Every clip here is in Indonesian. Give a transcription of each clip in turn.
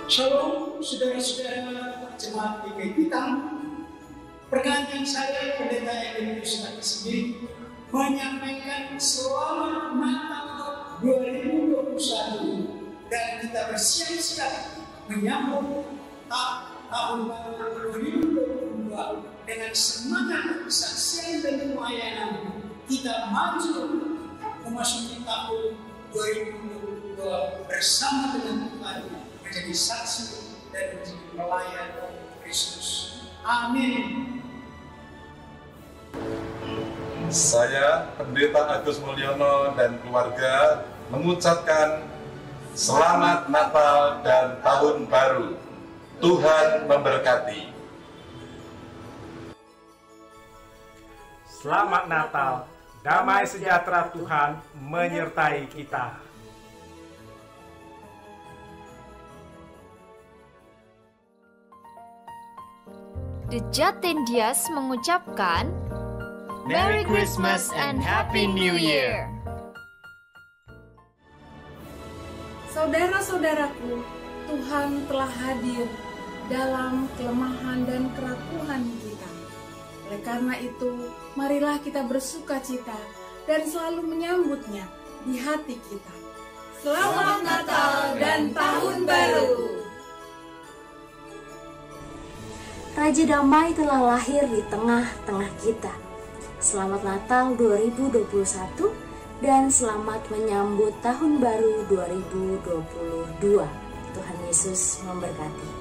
Shalom, saudara-saudara jemaat GKI kita. Perkenankan saya Pendeta Epimenius Sendiri menyampaikan selamat Natal 2021 dan kita bersiap-siap menyambut tahun baru 2022 dengan semangat kesaksian dan pelayanan. Kita maju memasuki tahun 2022 bersama dengan Tuhan, menjadi saksi dan menjadi pelayan Kristus. Amin. Saya Pendeta Agus Mulyono dan keluarga mengucapkan Selamat Natal dan Tahun Baru. Tuhan memberkati. Selamat Natal, damai sejahtera Tuhan menyertai kita. The Jatindias mengucapkan Merry Christmas and Happy New Year. Saudara-saudaraku, Tuhan telah hadir dalam kelemahan dan kerapuhan kita. Oleh karena itu, marilah kita bersuka cita dan selalu menyambutnya di hati kita. Selamat Natal dan Tahun Baru! Raja Damai telah lahir di tengah-tengah kita. Selamat Natal 2021 dan selamat menyambut Tahun Baru 2022. Tuhan Yesus memberkati.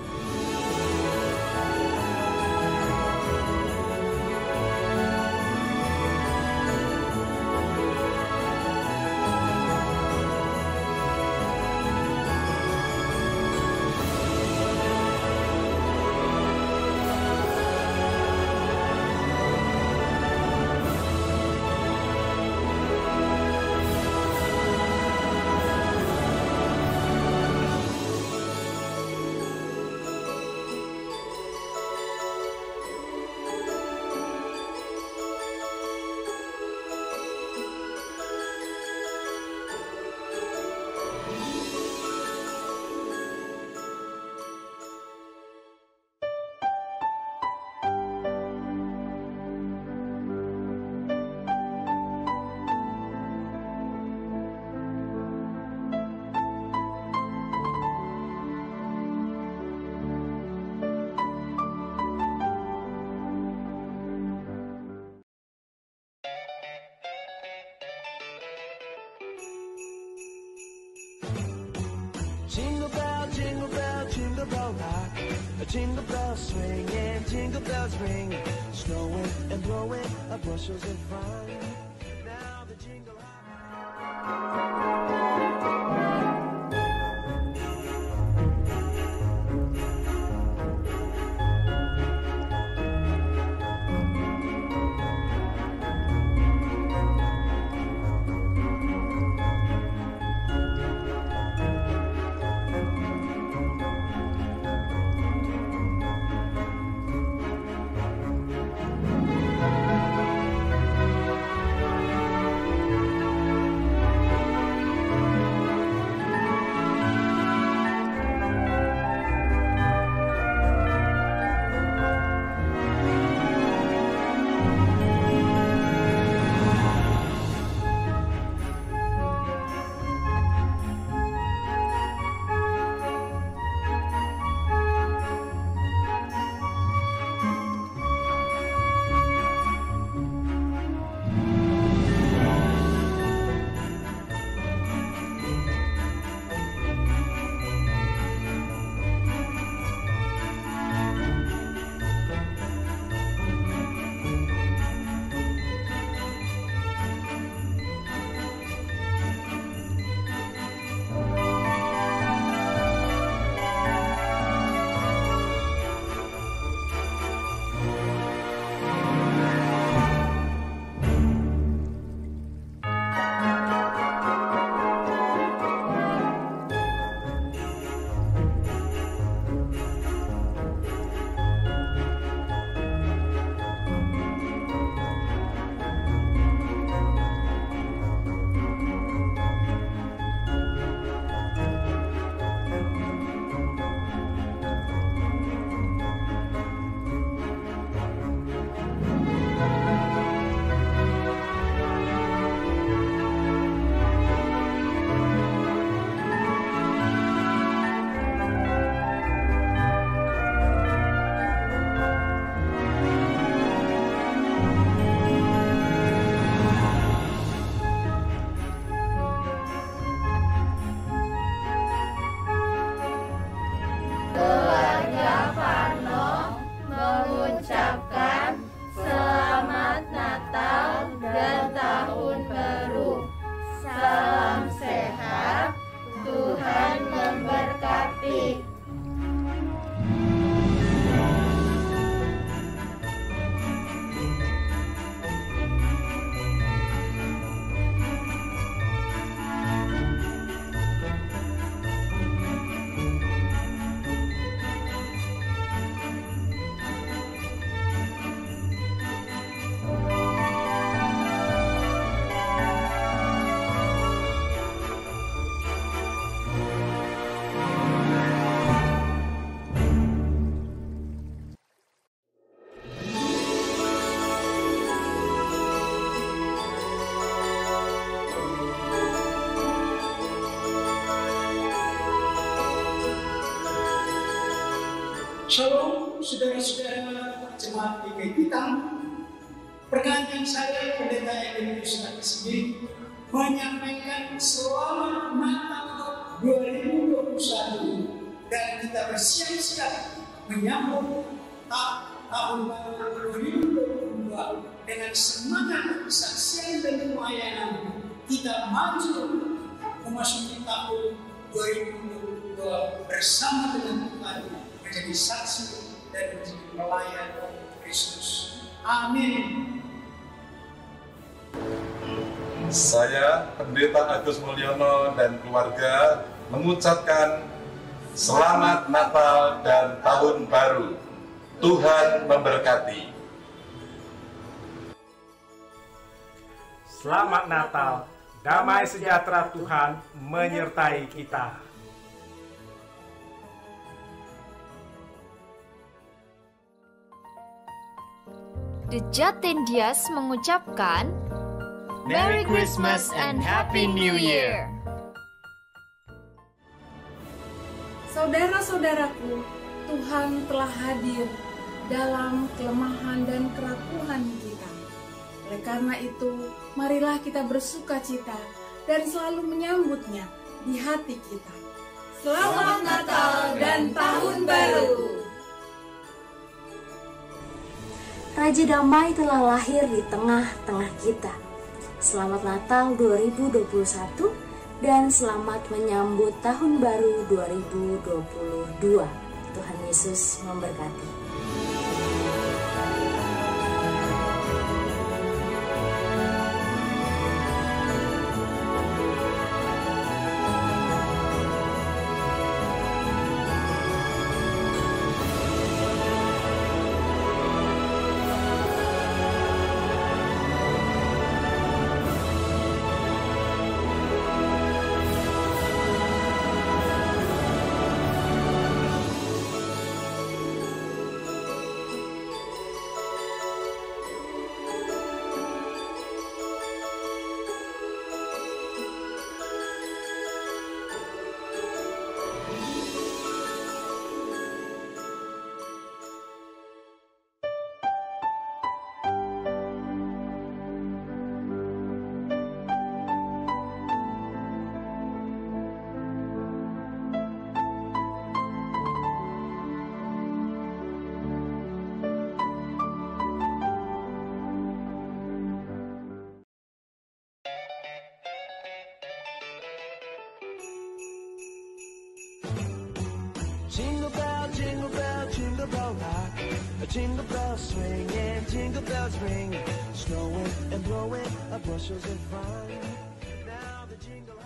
Jingle bell, jingle bell, jingle bell rock. Jingle bells swing and jingle bells ring. Snowing and blowing up bushels of fun. Now the jingle Shalom, saudara-saudara jemaat GKI kita. Perkenankan saya, Pendeta Ebenus Sendiri, menyampaikan selamat Natal 2021 dan kita bersiap-siap menyambut tahun baru 2022 dengan semangat kesaksian dan pelayanan. Kita maju memasuki tahun 2022 bersama dengan Tuhan, menjadi saksi dan menjadi pelayan Kristus. Amin. Saya, Pendeta Agus Mulyono dan keluarga, mengucapkan selamat Natal dan Tahun Baru. Tuhan memberkati. Selamat Natal, damai sejahtera Tuhan menyertai kita. The Jatendias mengucapkan Merry Christmas and Happy New Year. Saudara-saudaraku, Tuhan telah hadir dalam kelemahan dan kerapuhan kita. Oleh karena itu, marilah kita bersuka cita dan selalu menyambutnya di hati kita. Selamat Natal dan Tahun Baru! Raja Damai telah lahir di tengah-tengah kita. Selamat Natal 2021 dan selamat menyambut Tahun Baru 2022. Tuhan Yesus memberkati. Jingle bell, jingle bell, jingle bell rock. Jingle bells swing and jingle bells ring. Snowing and blowing up bushels of fun. Now the jingle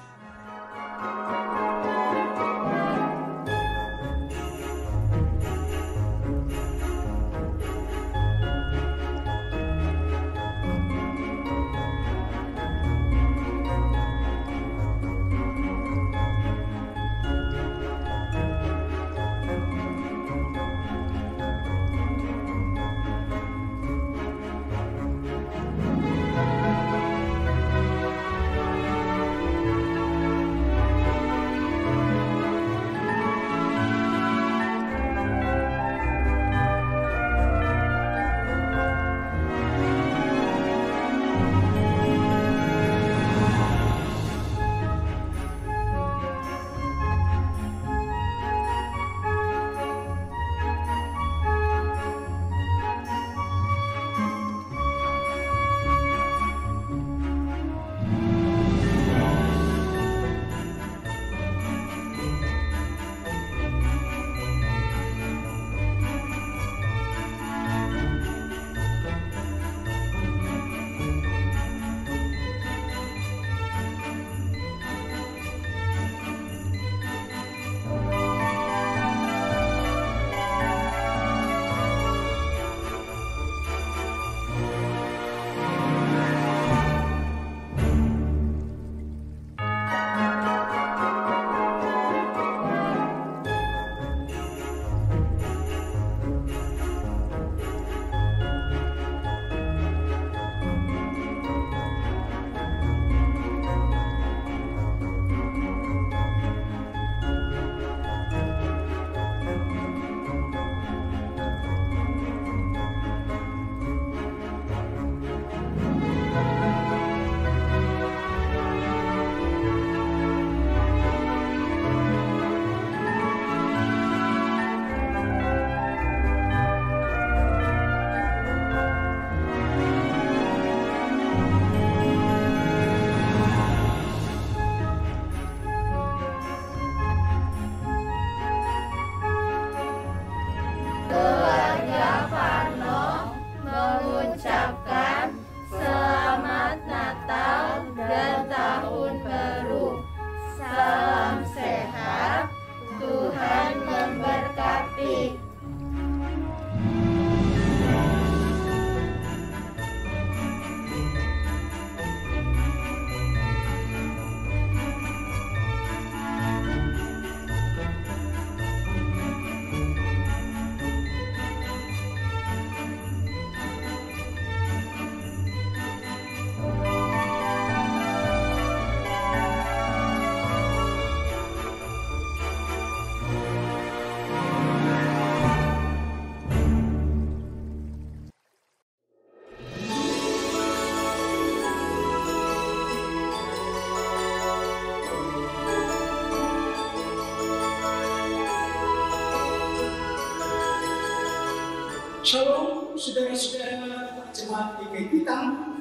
Shalom, saudara-saudara jemaat GKI Pitam.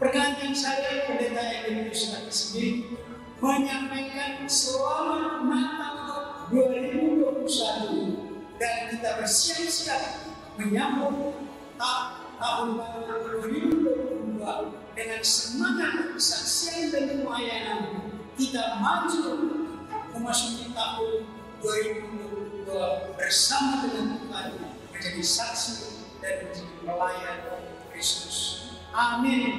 Perkenankan saya, Pendeta Edi Yusuf Sendiri, menyampaikan selamat Natal 2021 dan kita bersiap-siap menyambut tahun baru 2022 dengan semangat kesaksian dan pelayanan. Kita maju memasuki tahun 2022 bersama dengan Tuhan, menjadi saksi dan menjadi pelayan Kristus. Amin.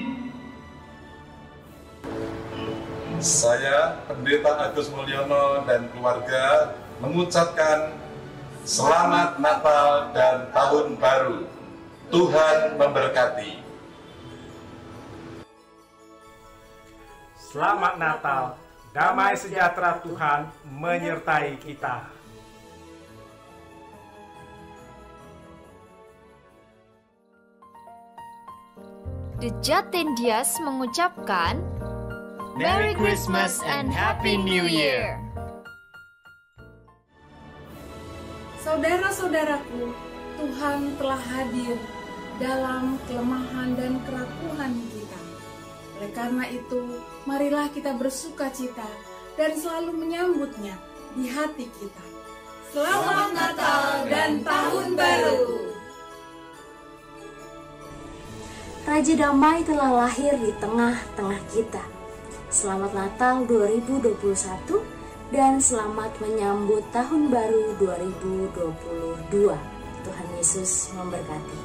Saya, Pendeta Agus Mulyono dan keluarga, mengucapkan selamat Natal dan Tahun Baru. Tuhan memberkati. Selamat Natal, damai sejahtera Tuhan menyertai kita. The Jatendias mengucapkan Merry Christmas and Happy New Year. Saudara-saudaraku, Tuhan telah hadir dalam kelemahan dan kerapuhan kita. Oleh karena itu, marilah kita bersuka cita dan selalu menyambutnya di hati kita. Selamat Natal dan Tahun Baru! Raja Damai telah lahir di tengah-tengah kita. Selamat Natal 2021 dan selamat menyambut Tahun Baru 2022. Tuhan Yesus memberkati.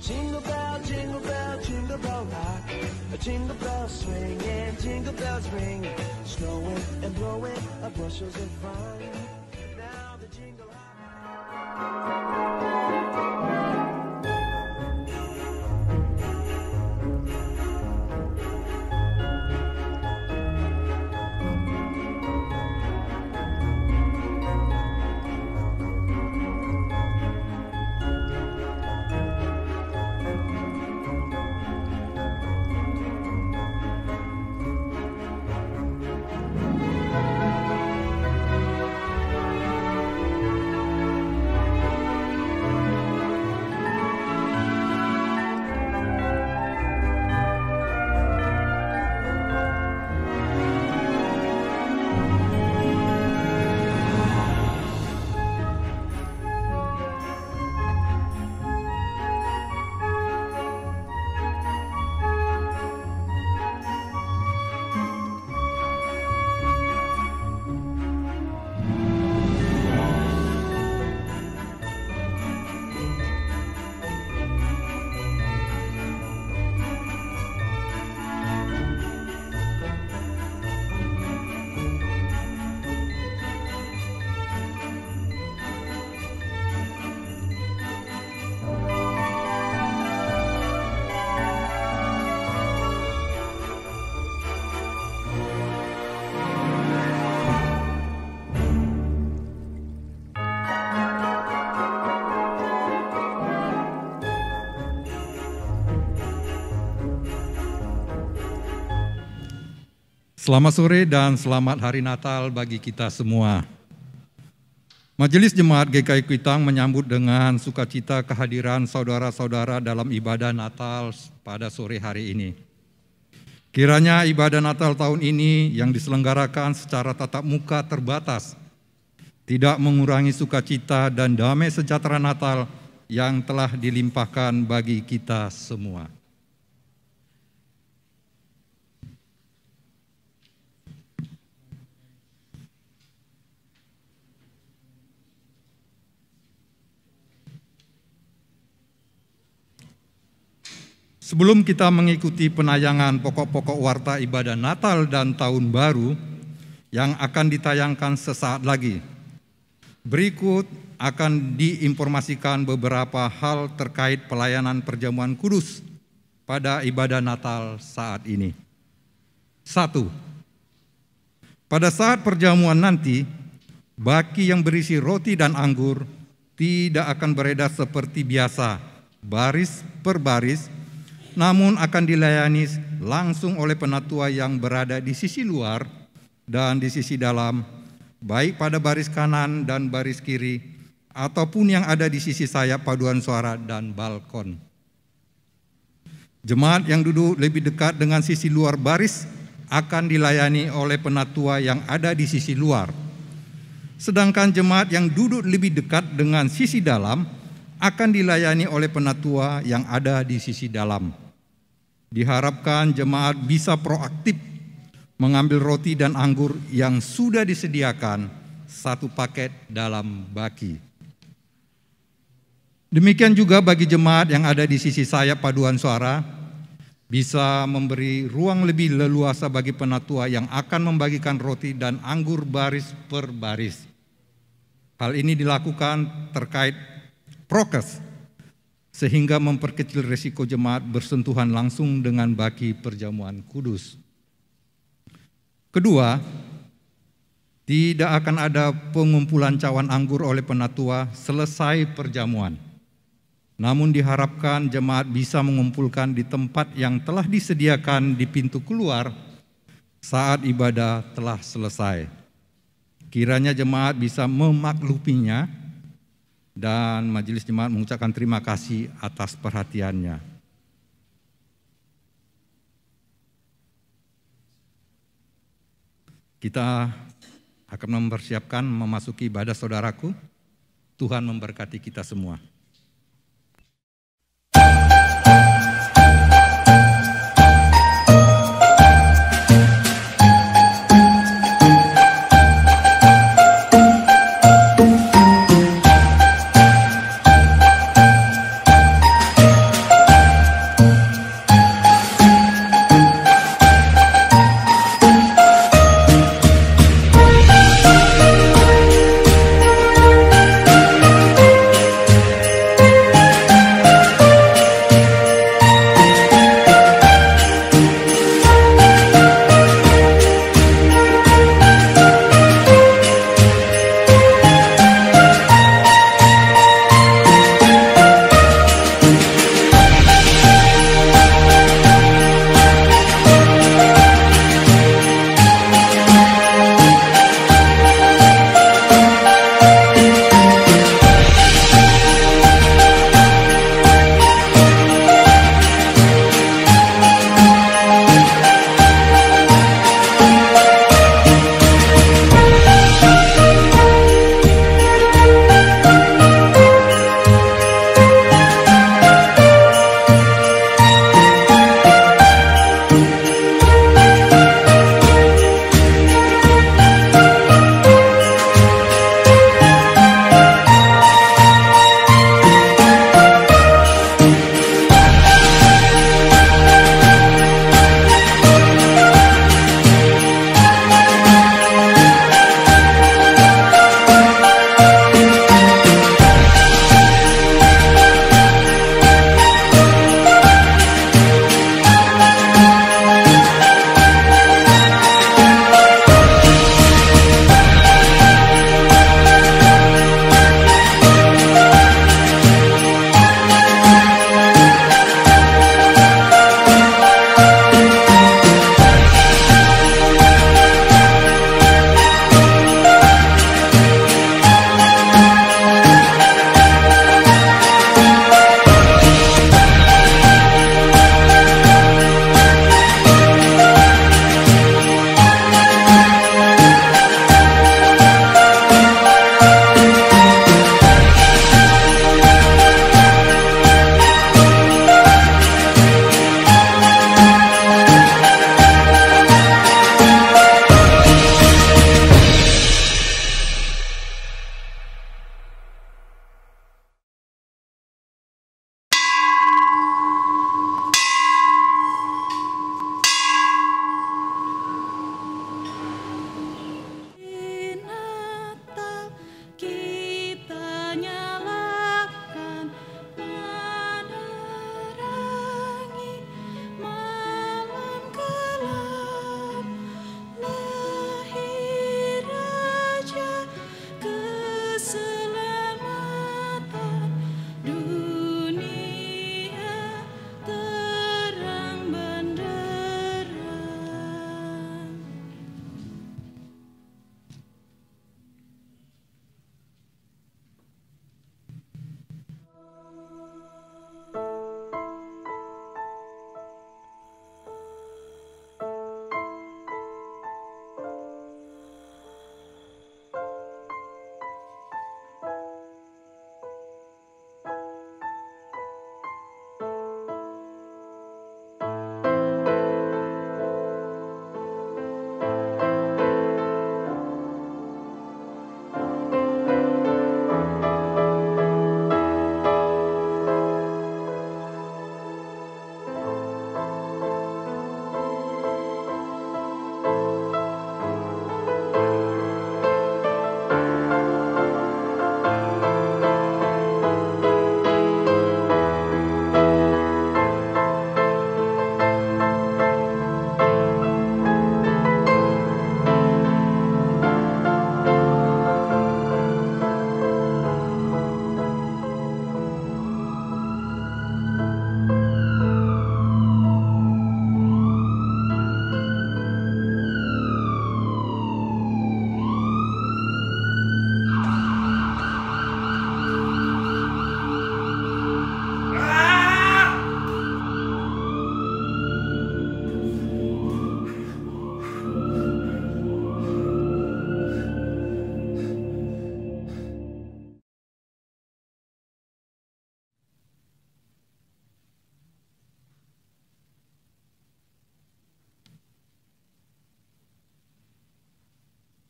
Jingle bell, jingle bell, jingle bell rock. Jingle bells swing and jingle bells ring. Snowing and blowing up bushels of fun. Now the jingle Selamat sore dan selamat Hari Natal bagi kita semua. Majelis Jemaat GKI Kuitang menyambut dengan sukacita kehadiran saudara-saudara dalam ibadah Natal pada sore hari ini. Kiranya ibadah Natal tahun ini yang diselenggarakan secara tatap muka terbatas tidak mengurangi sukacita dan damai sejahtera Natal yang telah dilimpahkan bagi kita semua. Sebelum kita mengikuti penayangan pokok-pokok warta ibadah Natal dan Tahun Baru yang akan ditayangkan sesaat lagi, berikut akan diinformasikan beberapa hal terkait pelayanan perjamuan kudus pada ibadah Natal saat ini. 1. Pada saat perjamuan nanti, baki yang berisi roti dan anggur tidak akan beredar seperti biasa, baris per baris, namun akan dilayani langsung oleh penatua yang berada di sisi luar dan di sisi dalam, baik pada baris kanan dan baris kiri, ataupun yang ada di sisi sayap paduan suara dan balkon. Jemaat yang duduk lebih dekat dengan sisi luar baris akan dilayani oleh penatua yang ada di sisi luar. Sedangkan jemaat yang duduk lebih dekat dengan sisi dalam akan dilayani oleh penatua yang ada di sisi dalam. Diharapkan jemaat bisa proaktif mengambil roti dan anggur yang sudah disediakan satu paket dalam baki. Demikian juga bagi jemaat yang ada di sisi sayap paduan suara, bisa memberi ruang lebih leluasa bagi penatua yang akan membagikan roti dan anggur baris per baris. Hal ini dilakukan terkait prokes, sehingga memperkecil risiko jemaat bersentuhan langsung dengan baki perjamuan kudus. Kedua, tidak akan ada pengumpulan cawan anggur oleh penatua selesai perjamuan. Namun diharapkan jemaat bisa mengumpulkan di tempat yang telah disediakan di pintu keluar saat ibadah telah selesai. Kiranya jemaat bisa memakluminya, dan majelis jemaat mengucapkan terima kasih atas perhatiannya. Kita akan mempersiapkan memasuki ibadah saudaraku. Tuhan memberkati kita semua.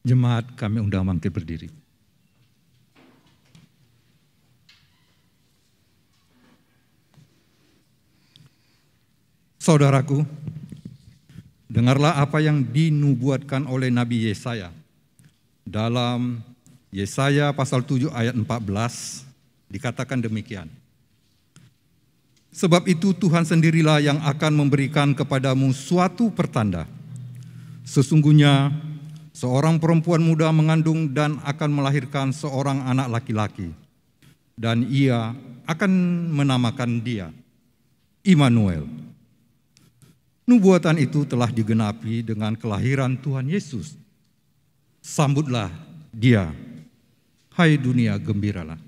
Jemaat, kami undang bangkit berdiri. Saudaraku, dengarlah apa yang dinubuatkan oleh Nabi Yesaya. Dalam Yesaya pasal 7 ayat 14 dikatakan demikian. Sebab itu Tuhan sendirilah yang akan memberikan kepadamu suatu pertanda. Sesungguhnya seorang perempuan muda mengandung dan akan melahirkan seorang anak laki-laki. Dan ia akan menamakan dia Immanuel. Nubuatan itu telah digenapi dengan kelahiran Tuhan Yesus. Sambutlah dia, hai dunia, gembiralah.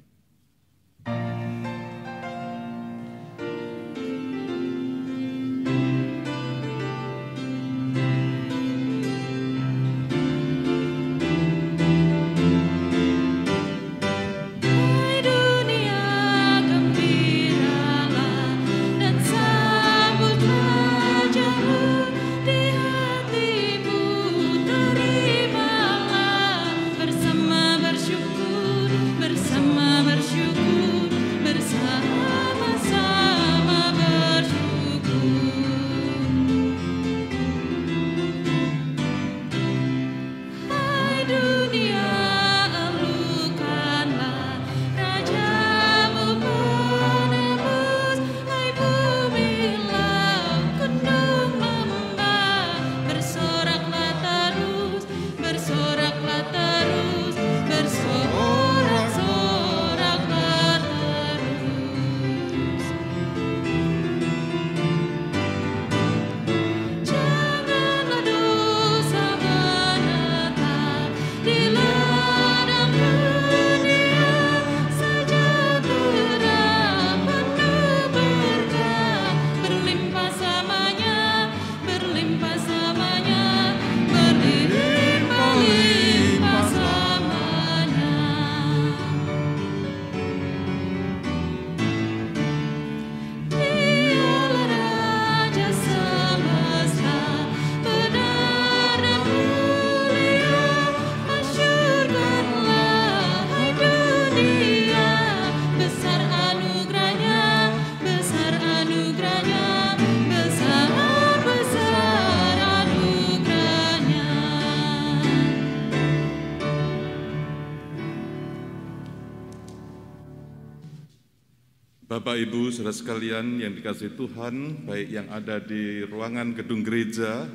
Bapak, Ibu, saudara sekalian yang dikasihi Tuhan, baik yang ada di ruangan gedung gereja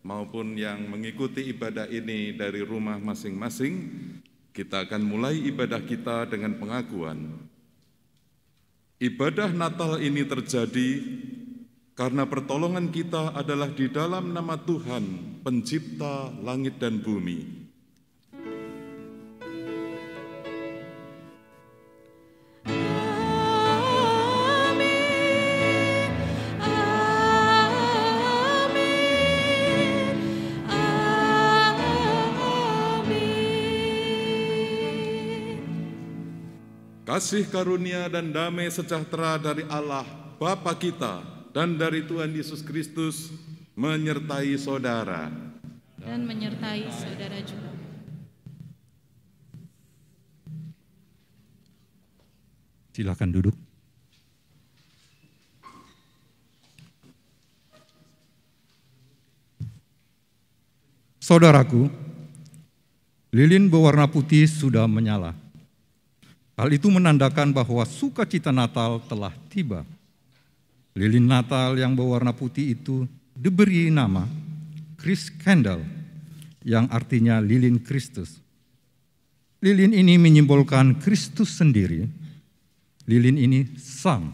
maupun yang mengikuti ibadah ini dari rumah masing-masing, kita akan mulai ibadah kita dengan pengakuan. Ibadah Natal ini terjadi karena pertolongan kita adalah di dalam nama Tuhan, Pencipta langit dan bumi. Kasih karunia dan damai sejahtera dari Allah Bapa kita dan dari Tuhan Yesus Kristus menyertai saudara. Dan menyertai saudara juga. Silakan duduk. Saudaraku, lilin berwarna putih sudah menyala. Hal itu menandakan bahwa sukacita Natal telah tiba. Lilin Natal yang berwarna putih itu diberi nama Christcandle, yang artinya lilin Kristus. Lilin ini menyimbolkan Kristus sendiri. Lilin ini sang.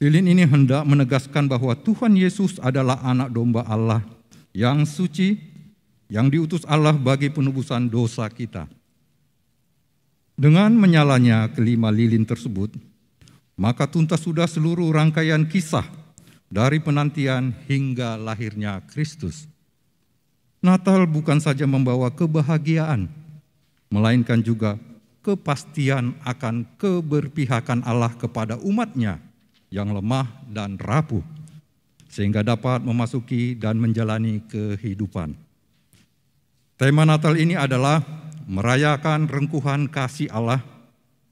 Lilin ini hendak menegaskan bahwa Tuhan Yesus adalah anak domba Allah yang suci, yang diutus Allah bagi penebusan dosa kita. Dengan menyalanya kelima lilin tersebut, maka tuntas sudah seluruh rangkaian kisah dari penantian hingga lahirnya Kristus. Natal bukan saja membawa kebahagiaan, melainkan juga kepastian akan keberpihakan Allah kepada umatnya yang lemah dan rapuh, sehingga dapat memasuki dan menjalani kehidupan. Tema Natal ini adalah merayakan rengkuhan kasih Allah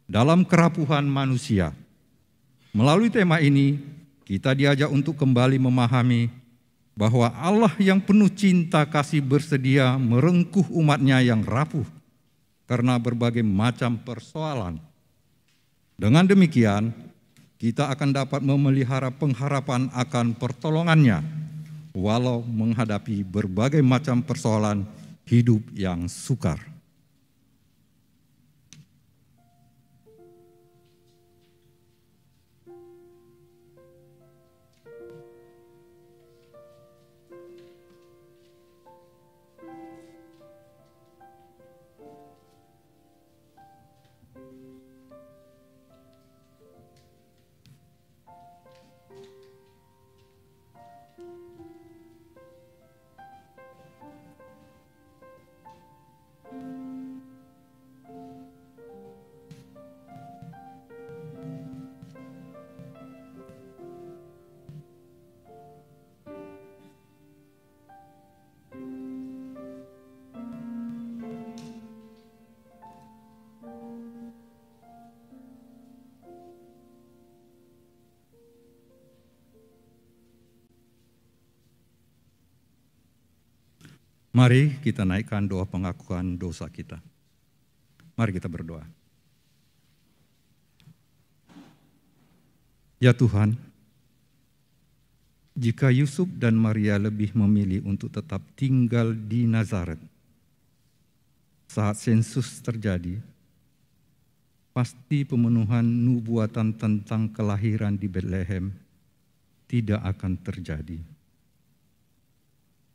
dalam kerapuhan manusia. Melalui tema ini, kita diajak untuk kembali memahami bahwa Allah yang penuh cinta kasih bersedia merengkuh umatnya yang rapuh karena berbagai macam persoalan. Dengan demikian, kita akan dapat memelihara pengharapan akan pertolongannya walau menghadapi berbagai macam persoalan hidup yang sukar. Mari kita naikkan doa pengakuan dosa kita. Mari kita berdoa. Ya Tuhan, jika Yusuf dan Maria lebih memilih untuk tetap tinggal di Nazaret saat sensus terjadi, pasti pemenuhan nubuatan tentang kelahiran di Bethlehem tidak akan terjadi.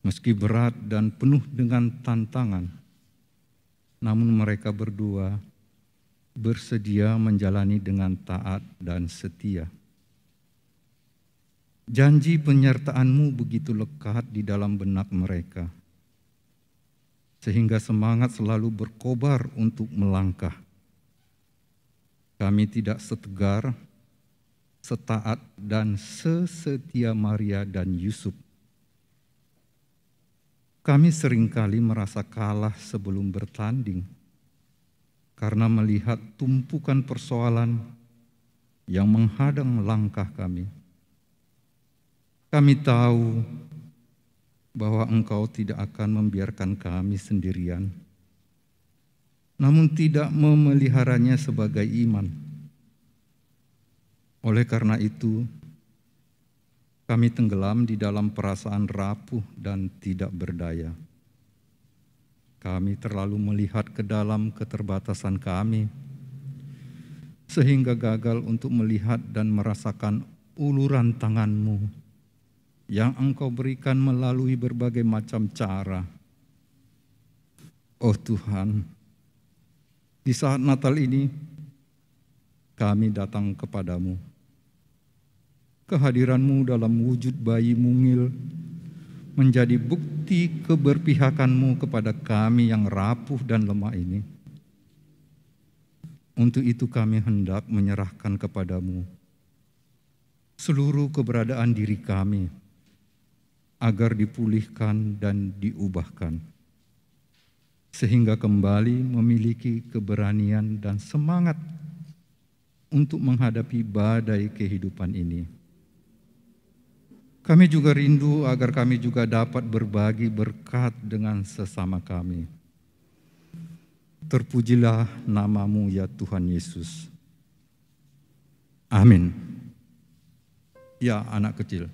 Meski berat dan penuh dengan tantangan, namun mereka berdua bersedia menjalani dengan taat dan setia. Janji penyertaan-Mu begitu lekat di dalam benak mereka, sehingga semangat selalu berkobar untuk melangkah. Kami tidak setegar, setaat, dan sesetia Maria dan Yusuf. Kami seringkali merasa kalah sebelum bertanding karena melihat tumpukan persoalan yang menghadang langkah kami. Kami tahu bahwa Engkau tidak akan membiarkan kami sendirian, namun tidak memeliharanya sebagai iman. Oleh karena itu, kami tenggelam di dalam perasaan rapuh dan tidak berdaya. Kami terlalu melihat ke dalam keterbatasan kami, sehingga gagal untuk melihat dan merasakan uluran tangan-Mu yang Engkau berikan melalui berbagai macam cara. Oh Tuhan, di saat Natal ini, kami datang kepadamu. Kehadiran-Mu dalam wujud bayi mungil menjadi bukti keberpihakan-Mu kepada kami yang rapuh dan lemah ini. Untuk itu kami hendak menyerahkan kepadamu seluruh keberadaan diri kami agar dipulihkan dan diubahkan, sehingga kembali memiliki keberanian dan semangat untuk menghadapi badai kehidupan ini. Kami juga rindu agar kami juga dapat berbagi berkat dengan sesama kami. Terpujilah nama-Mu ya Tuhan Yesus. Amin. Ya anak kecil.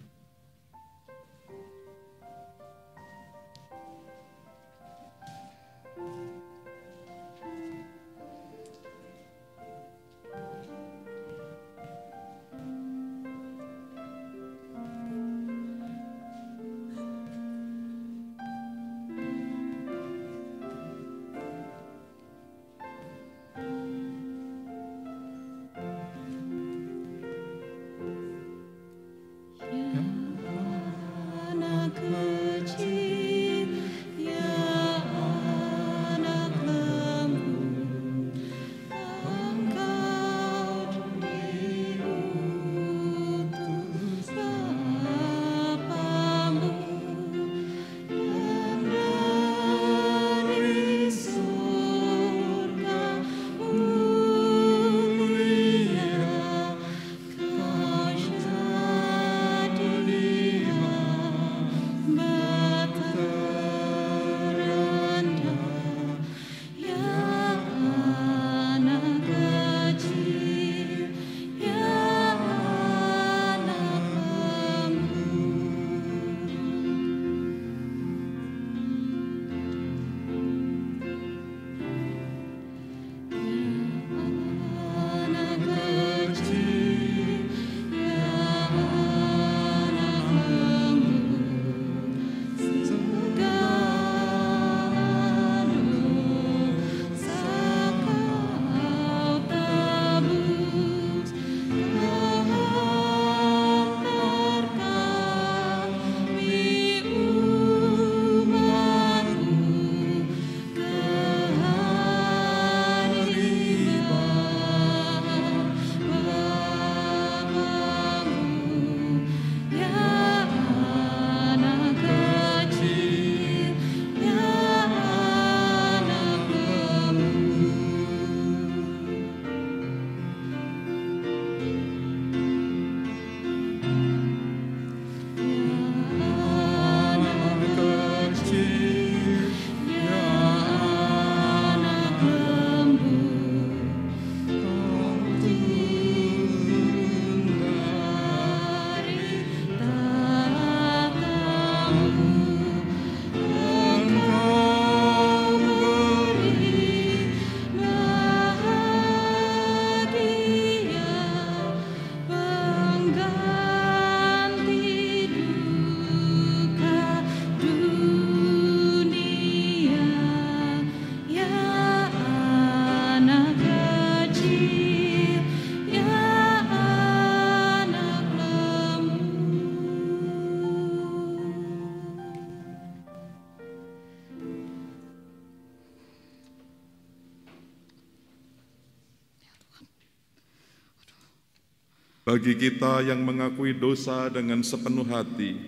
Bagi kita yang mengakui dosa dengan sepenuh hati,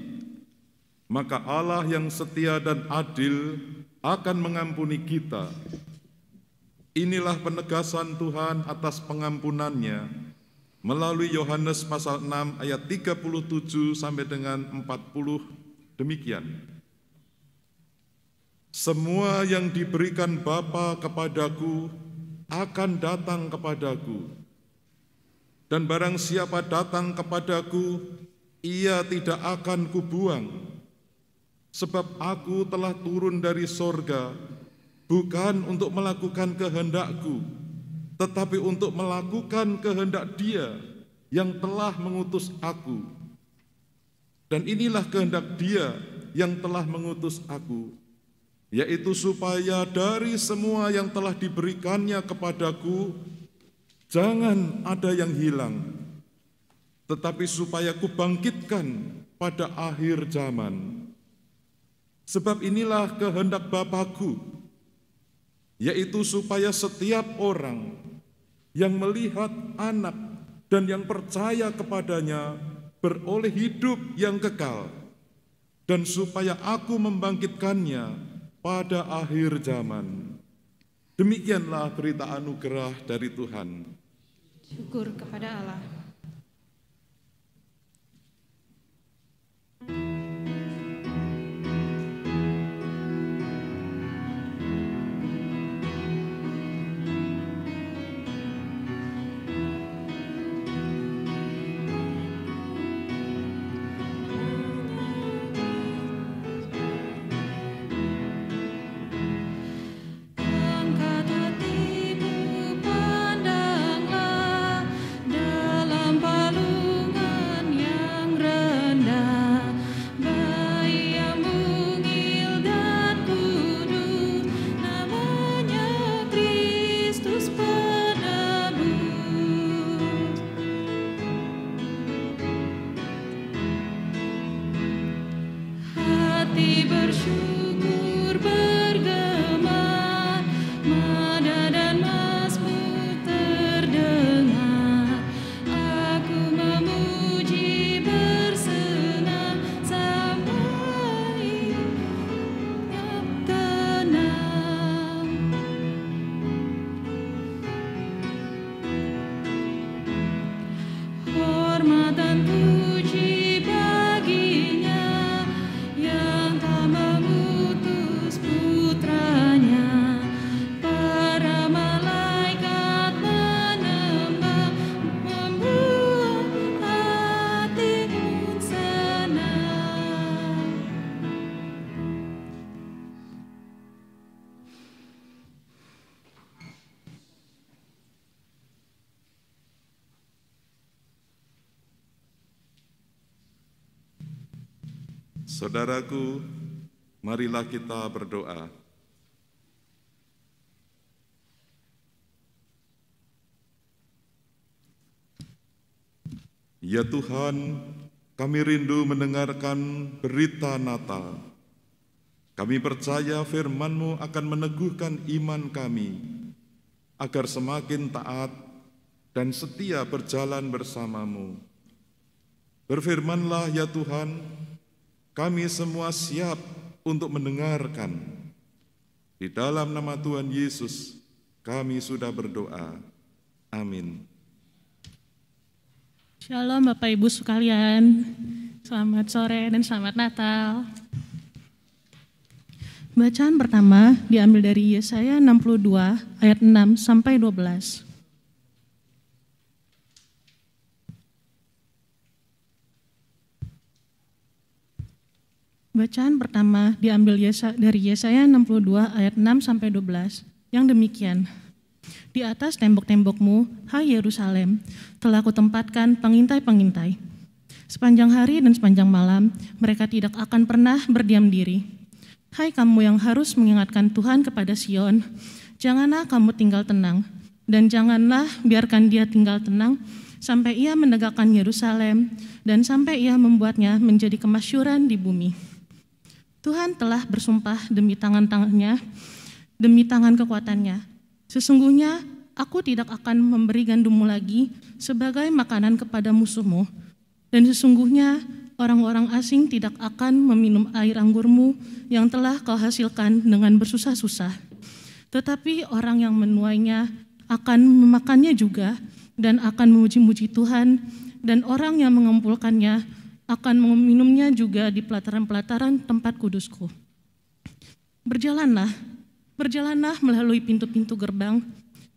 maka Allah yang setia dan adil akan mengampuni kita. Inilah penegasan Tuhan atas pengampunannya melalui Yohanes pasal 6 ayat 37 sampai dengan 40 demikian. Semua yang diberikan Bapa kepadaku akan datang kepadaku, dan barang siapa datang kepadaku, ia tidak akan kubuang. Sebab aku telah turun dari sorga, bukan untuk melakukan kehendakku, tetapi untuk melakukan kehendak Dia yang telah mengutus aku. Dan inilah kehendak Dia yang telah mengutus aku, yaitu supaya dari semua yang telah diberikannya kepadaku, jangan ada yang hilang, tetapi supaya kubangkitkan pada akhir zaman. Sebab inilah kehendak Bapa-Ku, yaitu supaya setiap orang yang melihat Anak dan yang percaya kepadanya beroleh hidup yang kekal, dan supaya Aku membangkitkannya pada akhir zaman. Demikianlah berita anugerah dari Tuhan. Syukur kepada Allah. Saudaraku, marilah kita berdoa. Ya Tuhan, kami rindu mendengarkan berita Natal. Kami percaya firman-Mu akan meneguhkan iman kami, agar semakin taat dan setia berjalan bersama-Mu. Berfirmanlah ya Tuhan, kami semua siap untuk mendengarkan. Di dalam nama Tuhan Yesus, kami sudah berdoa. Amin. Shalom Bapak Ibu sekalian, selamat sore dan selamat Natal. Bacaan pertama diambil dari Yesaya 62 ayat 6 sampai 12. Bacaan pertama diambil dari Yesaya 62 ayat 6 sampai 12 yang demikian. Di atas tembok-tembokmu, hai Yerusalem, telah kutempatkan pengintai-pengintai. Sepanjang hari dan sepanjang malam, mereka tidak akan pernah berdiam diri. Hai kamu yang harus mengingatkan Tuhan kepada Sion, janganlah kamu tinggal tenang, dan janganlah biarkan dia tinggal tenang, sampai ia menegakkan Yerusalem, dan sampai ia membuatnya menjadi kemasyhuran di bumi. Tuhan telah bersumpah demi tangan-tangannya, demi tangan kekuatannya. Sesungguhnya aku tidak akan memberi gandummu lagi sebagai makanan kepada musuhmu, dan sesungguhnya orang-orang asing tidak akan meminum air anggurmu yang telah kau hasilkan dengan bersusah-susah. Tetapi orang yang menuainya akan memakannya juga dan akan memuji-muji Tuhan, dan orang yang mengumpulkannya akan meminumnya juga di pelataran-pelataran tempat kudusku. Berjalanlah, berjalanlah melalui pintu-pintu gerbang,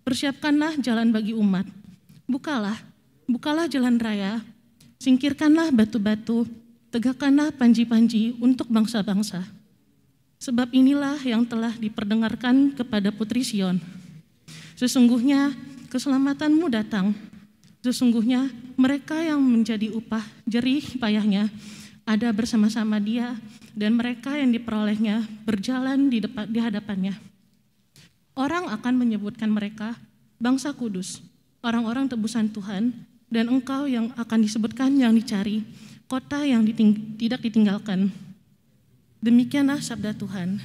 persiapkanlah jalan bagi umat. Bukalah jalan raya, singkirkanlah batu-batu, tegakkanlah panji-panji untuk bangsa-bangsa. Sebab inilah yang telah diperdengarkan kepada Putri Sion. Sesungguhnya keselamatanmu datang. Sesungguhnya mereka yang menjadi upah jerih payahnya ada bersama-sama dia, dan mereka yang diperolehnya berjalan di hadapannya. Orang akan menyebutkan mereka bangsa kudus, orang-orang tebusan Tuhan, dan engkau yang akan disebutkan yang dicari, kota yang tidak ditinggalkan. Demikianlah sabda Tuhan.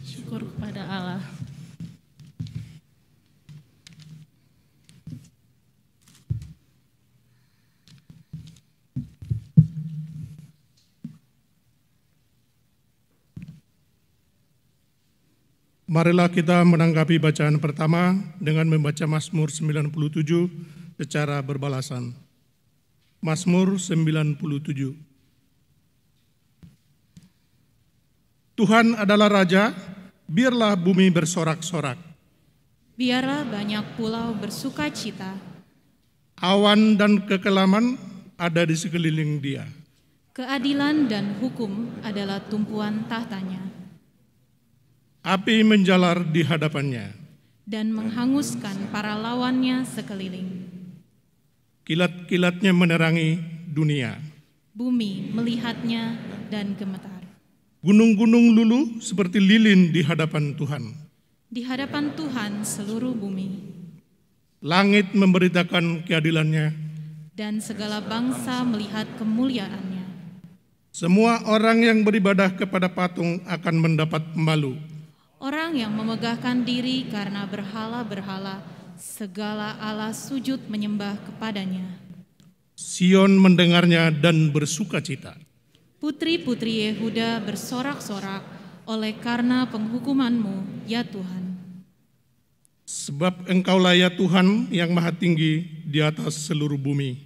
Syukur kepada Allah. Marilah kita menanggapi bacaan pertama dengan membaca Mazmur 97 secara berbalasan. Mazmur 97. Tuhan adalah Raja, biarlah bumi bersorak-sorak. Biarlah banyak pulau bersuka cita. Awan dan kekelaman ada di sekeliling Dia. Keadilan dan hukum adalah tumpuan tahtanya. Api menjalar di hadapannya dan menghanguskan para lawannya sekeliling. Kilat-kilatnya menerangi dunia. Bumi melihatnya dan gemetar. Gunung-gunung luluh seperti lilin di hadapan Tuhan. Di hadapan Tuhan seluruh bumi. Langit memberitakan keadilannya dan segala bangsa melihat kemuliaannya. Semua orang yang beribadah kepada patung akan mendapat malu. Orang yang memegahkan diri karena berhala-berhala, segala Allah sujud menyembah kepadanya. Sion mendengarnya dan bersukacita. Putri-putri Yehuda bersorak-sorak oleh karena penghukumanmu, ya Tuhan. Sebab Engkaulah ya Tuhan yang maha tinggi di atas seluruh bumi.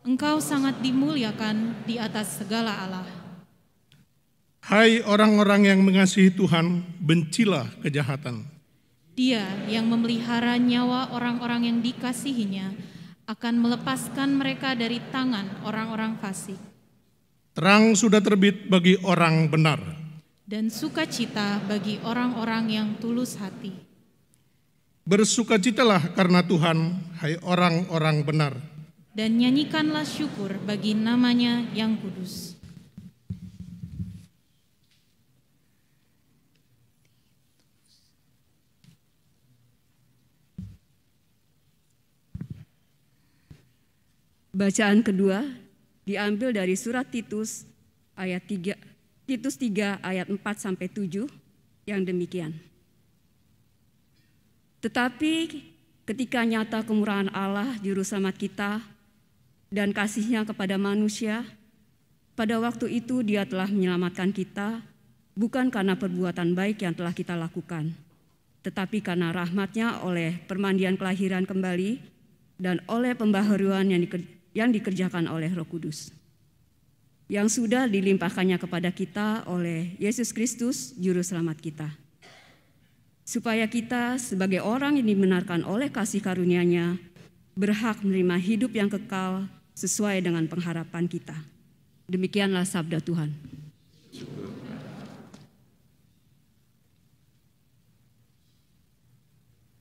Engkau sangat dimuliakan di atas segala Allah. Hai orang-orang yang mengasihi Tuhan, bencilah kejahatan. Dia yang memelihara nyawa orang-orang yang dikasihinya akan melepaskan mereka dari tangan orang-orang fasik. Terang sudah terbit bagi orang benar, dan sukacita bagi orang-orang yang tulus hati. Bersukacitalah karena Tuhan, hai orang-orang benar. Dan nyanyikanlah syukur bagi namanya yang kudus. Bacaan kedua diambil dari surat Titus ayat 3, Titus 3 ayat 4 sampai 7 yang demikian. Tetapi ketika nyata kemurahan Allah juru selamat kita dan kasih-Nya kepada manusia, pada waktu itu Dia telah menyelamatkan kita bukan karena perbuatan baik yang telah kita lakukan, tetapi karena rahmat-Nya oleh permandian kelahiran kembali dan oleh pembaharuan yang dikerjakan oleh Roh Kudus, yang sudah dilimpahkannya kepada kita oleh Yesus Kristus, Juru Selamat kita, supaya kita sebagai orang yang dibenarkan oleh kasih karunia-Nya berhak menerima hidup yang kekal sesuai dengan pengharapan kita. Demikianlah sabda Tuhan.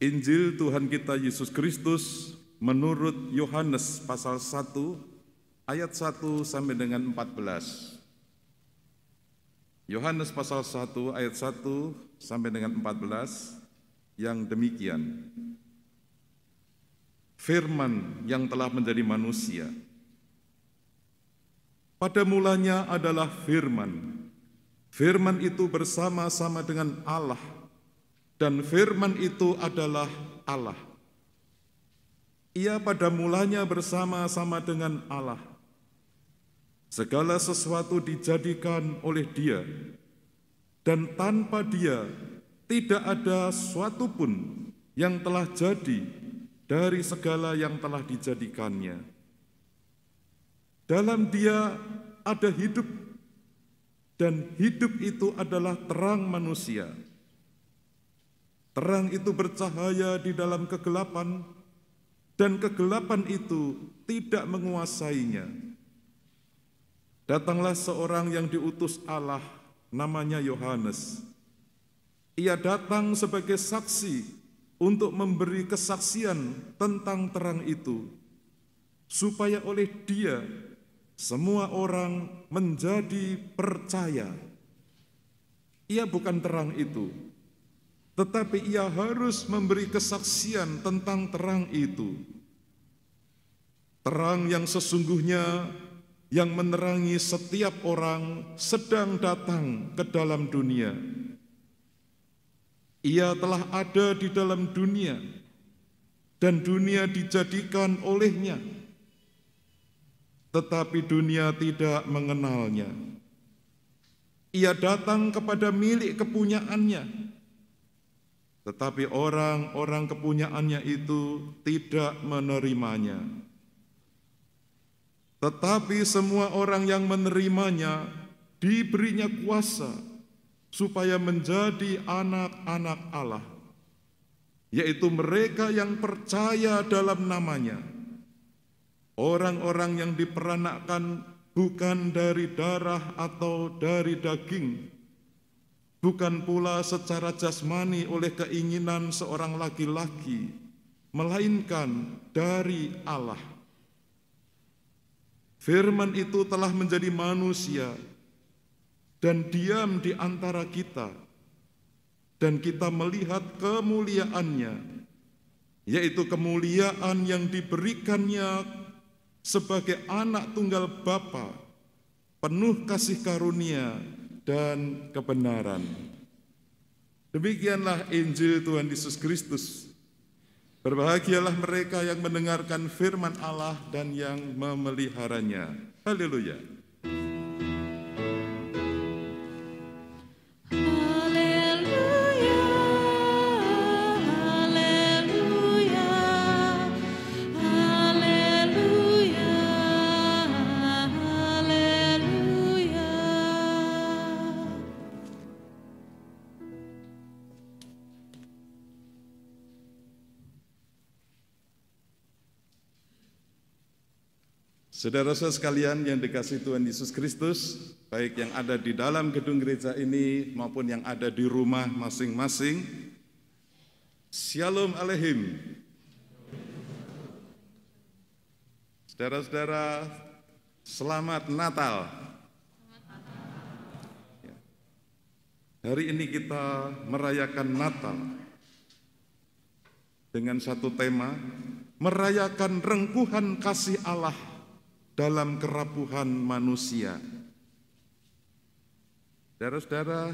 Injil Tuhan kita Yesus Kristus menurut Yohanes pasal 1 ayat 1 sampai dengan 14. Yohanes pasal 1 ayat 1 sampai dengan 14 yang demikian. Firman yang telah menjadi manusia. Pada mulanya adalah firman. Firman itu bersama-sama dengan Allah, dan firman itu adalah Allah. Ia pada mulanya bersama-sama dengan Allah. Segala sesuatu dijadikan oleh Dia, dan tanpa Dia tidak ada suatu pun yang telah jadi dari segala yang telah dijadikannya. Dalam Dia ada hidup, dan hidup itu adalah terang manusia. Terang itu bercahaya di dalam kegelapan, dan kegelapan itu tidak menguasainya. Datanglah seorang yang diutus Allah, namanya Yohanes. Ia datang sebagai saksi untuk memberi kesaksian tentang terang itu, supaya oleh Dia semua orang menjadi percaya. Ia bukan terang itu, tetapi ia harus memberi kesaksian tentang terang itu. Terang yang sesungguhnya yang menerangi setiap orang sedang datang ke dalam dunia. Ia telah ada di dalam dunia, dan dunia dijadikan olehnya, tetapi dunia tidak mengenalnya. Ia datang kepada milik kepunyaannya, tetapi orang-orang kepunyaannya itu tidak menerimanya. Tetapi semua orang yang menerimanya diberinya kuasa supaya menjadi anak-anak Allah, yaitu mereka yang percaya dalam namanya. Orang-orang yang diperanakkan bukan dari darah atau dari daging, bukan pula secara jasmani oleh keinginan seorang laki-laki, melainkan dari Allah. Firman itu telah menjadi manusia dan diam di antara kita, dan kita melihat kemuliaannya, yaitu kemuliaan yang diberikannya sebagai anak tunggal Bapa, penuh kasih karunia dan kebenaran. Demikianlah Injil Tuhan Yesus Kristus. Berbahagialah mereka yang mendengarkan firman Allah dan yang memeliharanya. Haleluya. Saudara-saudara sekalian yang dikasihi Tuhan Yesus Kristus, baik yang ada di dalam gedung gereja ini maupun yang ada di rumah masing-masing, Shalom Aleichem. Saudara-saudara, selamat Natal. Hari ini kita merayakan Natal dengan satu tema, merayakan rengkuhan kasih Allah dalam kerapuhan manusia. Saudara-saudara,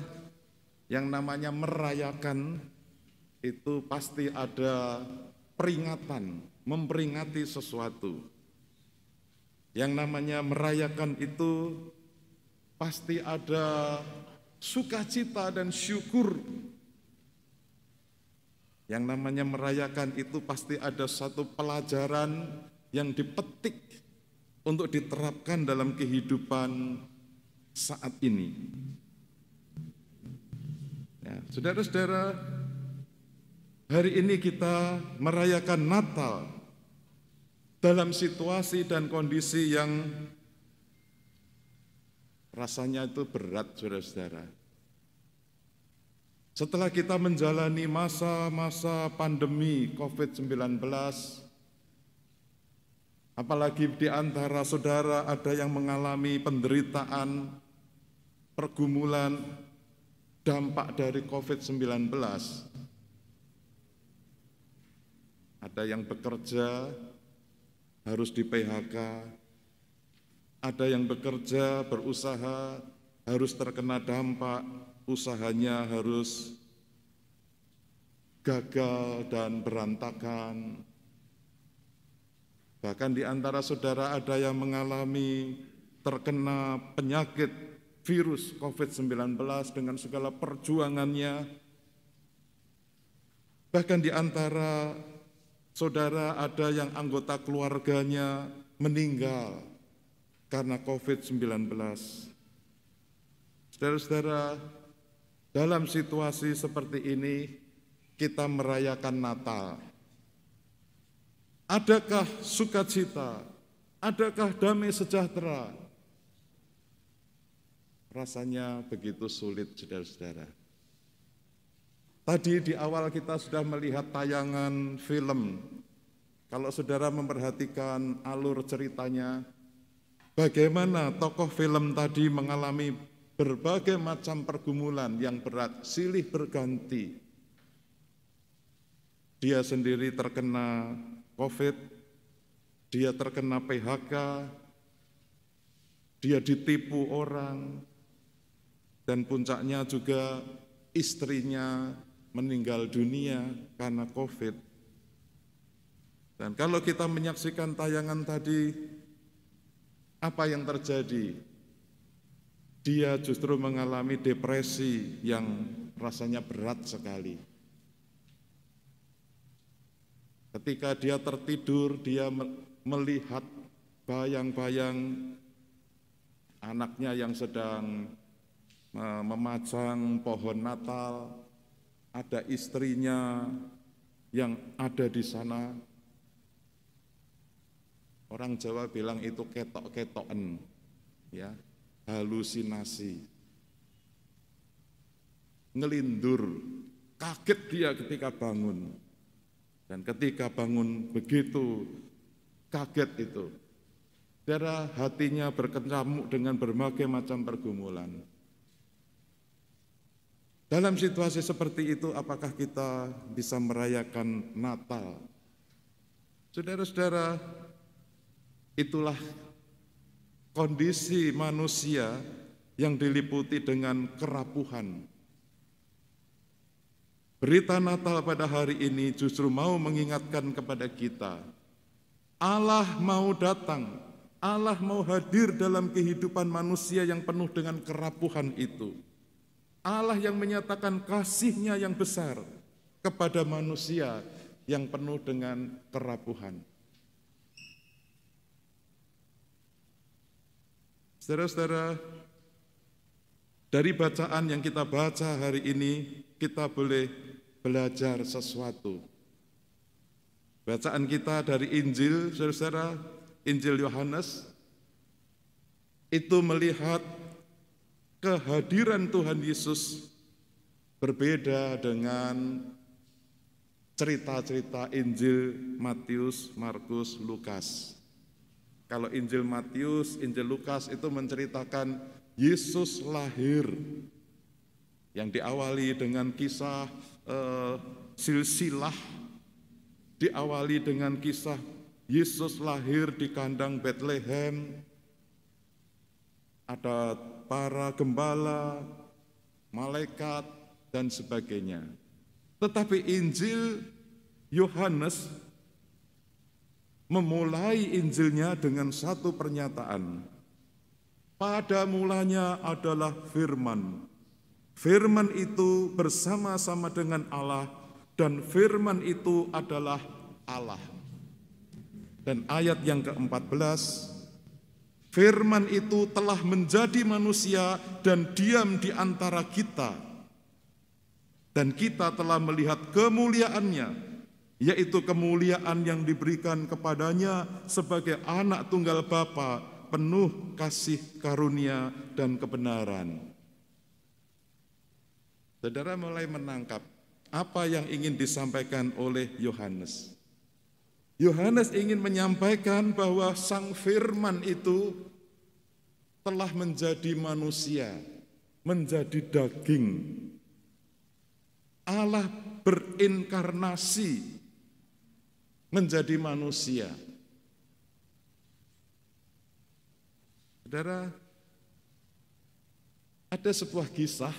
yang namanya merayakan itu pasti ada peringatan, memperingati sesuatu. Yang namanya merayakan itu pasti ada sukacita dan syukur. Yang namanya merayakan itu pasti ada satu pelajaran yang dipetik untuk diterapkan dalam kehidupan saat ini. Ya, saudara-saudara, hari ini kita merayakan Natal dalam situasi dan kondisi yang rasanya itu berat, saudara-saudara. Setelah kita menjalani masa-masa pandemi COVID-19, apalagi di antara saudara ada yang mengalami penderitaan, pergumulan, dampak dari COVID-19. Ada yang bekerja, harus di PHK. Ada yang bekerja, berusaha, harus terkena dampak, usahanya harus gagal dan berantakan. Bahkan di antara saudara ada yang mengalami terkena penyakit virus COVID-19 dengan segala perjuangannya. Bahkan di antara saudara ada yang anggota keluarganya meninggal karena COVID-19. Saudara-saudara, dalam situasi seperti ini kita merayakan Natal. Adakah sukacita? Adakah damai sejahtera? Rasanya begitu sulit, saudara-saudara. Tadi di awal kita sudah melihat tayangan film. Kalau saudara memperhatikan alur ceritanya, bagaimana tokoh film tadi mengalami berbagai macam pergumulan yang berat, silih berganti. Dia sendiri terkena COVID, dia terkena PHK, dia ditipu orang, dan puncaknya juga istrinya meninggal dunia karena COVID. Dan kalau kita menyaksikan tayangan tadi, apa yang terjadi? Dia justru mengalami depresi yang rasanya berat sekali. Ketika dia tertidur, dia melihat bayang-bayang anaknya yang sedang memajang pohon Natal, ada istrinya yang ada di sana. Orang Jawa bilang itu ketok-ketokan, ya, halusinasi. Ngelindur, kaget dia ketika bangun. Dan ketika bangun begitu kaget itu, saudara, hatinya berkecamuk dengan berbagai macam pergumulan. Dalam situasi seperti itu, apakah kita bisa merayakan Natal? Saudara-saudara, itulah kondisi manusia yang diliputi dengan kerapuhan. Berita Natal pada hari ini justru mau mengingatkan kepada kita, Allah mau datang, Allah mau hadir dalam kehidupan manusia yang penuh dengan kerapuhan itu. Allah yang menyatakan kasih-Nya yang besar kepada manusia yang penuh dengan kerapuhan. Saudara-saudara, dari bacaan yang kita baca hari ini, kita boleh belajar sesuatu. Bacaan kita dari Injil, saudara-saudara, Injil Yohanes, itu melihat kehadiran Tuhan Yesus berbeda dengan cerita-cerita Injil Matius, Markus, Lukas. Kalau Injil Matius, Injil Lukas itu menceritakan Yesus lahir, yang diawali dengan kisah silsilah, diawali dengan kisah Yesus lahir di kandang Bethlehem, ada para gembala, malaikat, dan sebagainya. Tetapi Injil Yohanes memulai Injilnya dengan satu pernyataan. Pada mulanya adalah firman. Firman itu bersama-sama dengan Allah, dan firman itu adalah Allah. Dan ayat yang ke-14, firman itu telah menjadi manusia dan diam di antara kita. Dan kita telah melihat kemuliaannya, yaitu kemuliaan yang diberikan kepadanya sebagai anak tunggal Bapa, penuh kasih karunia dan kebenaran. Saudara mulai menangkap apa yang ingin disampaikan oleh Yohanes. Yohanes ingin menyampaikan bahwa Sang Firman itu telah menjadi manusia, menjadi daging. Allah berinkarnasi menjadi manusia. Saudara, ada sebuah kisah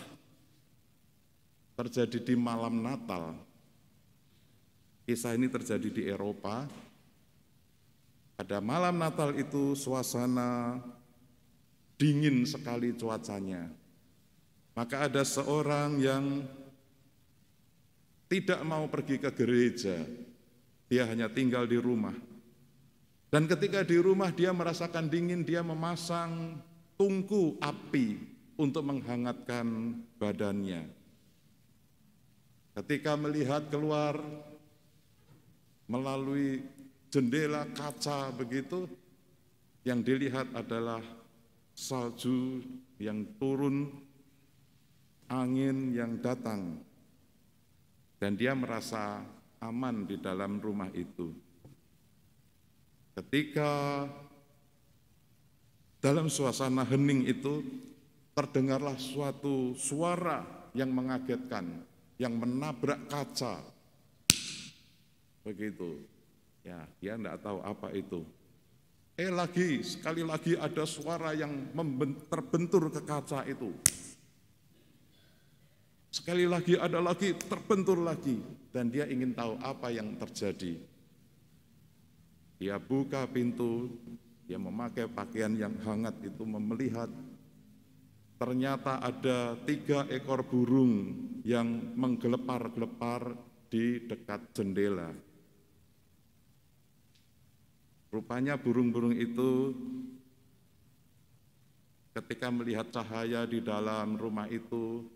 terjadi di malam Natal. Kisah ini terjadi di Eropa. Pada malam Natal itu suasana dingin sekali cuacanya. Maka ada seorang yang tidak mau pergi ke gereja, dia hanya tinggal di rumah. Dan ketika di rumah dia merasakan dingin, dia memasang tungku api untuk menghangatkan badannya. Ketika melihat keluar melalui jendela kaca begitu, yang dilihat adalah salju yang turun, angin yang datang, dan dia merasa aman di dalam rumah itu. Ketika dalam suasana hening itu terdengarlah suatu suara yang mengagetkan, yang menabrak kaca. Begitu. Ya, dia tidak tahu apa itu. Sekali lagi ada suara yang terbentur ke kaca itu. Sekali lagi ada lagi, terbentur lagi. Dan dia ingin tahu apa yang terjadi. Dia buka pintu, dia memakai pakaian yang hangat itu, melihat ternyata ada 3 ekor burung yang menggelepar-gelepar di dekat jendela. Rupanya burung-burung itu ketika melihat cahaya di dalam rumah itu,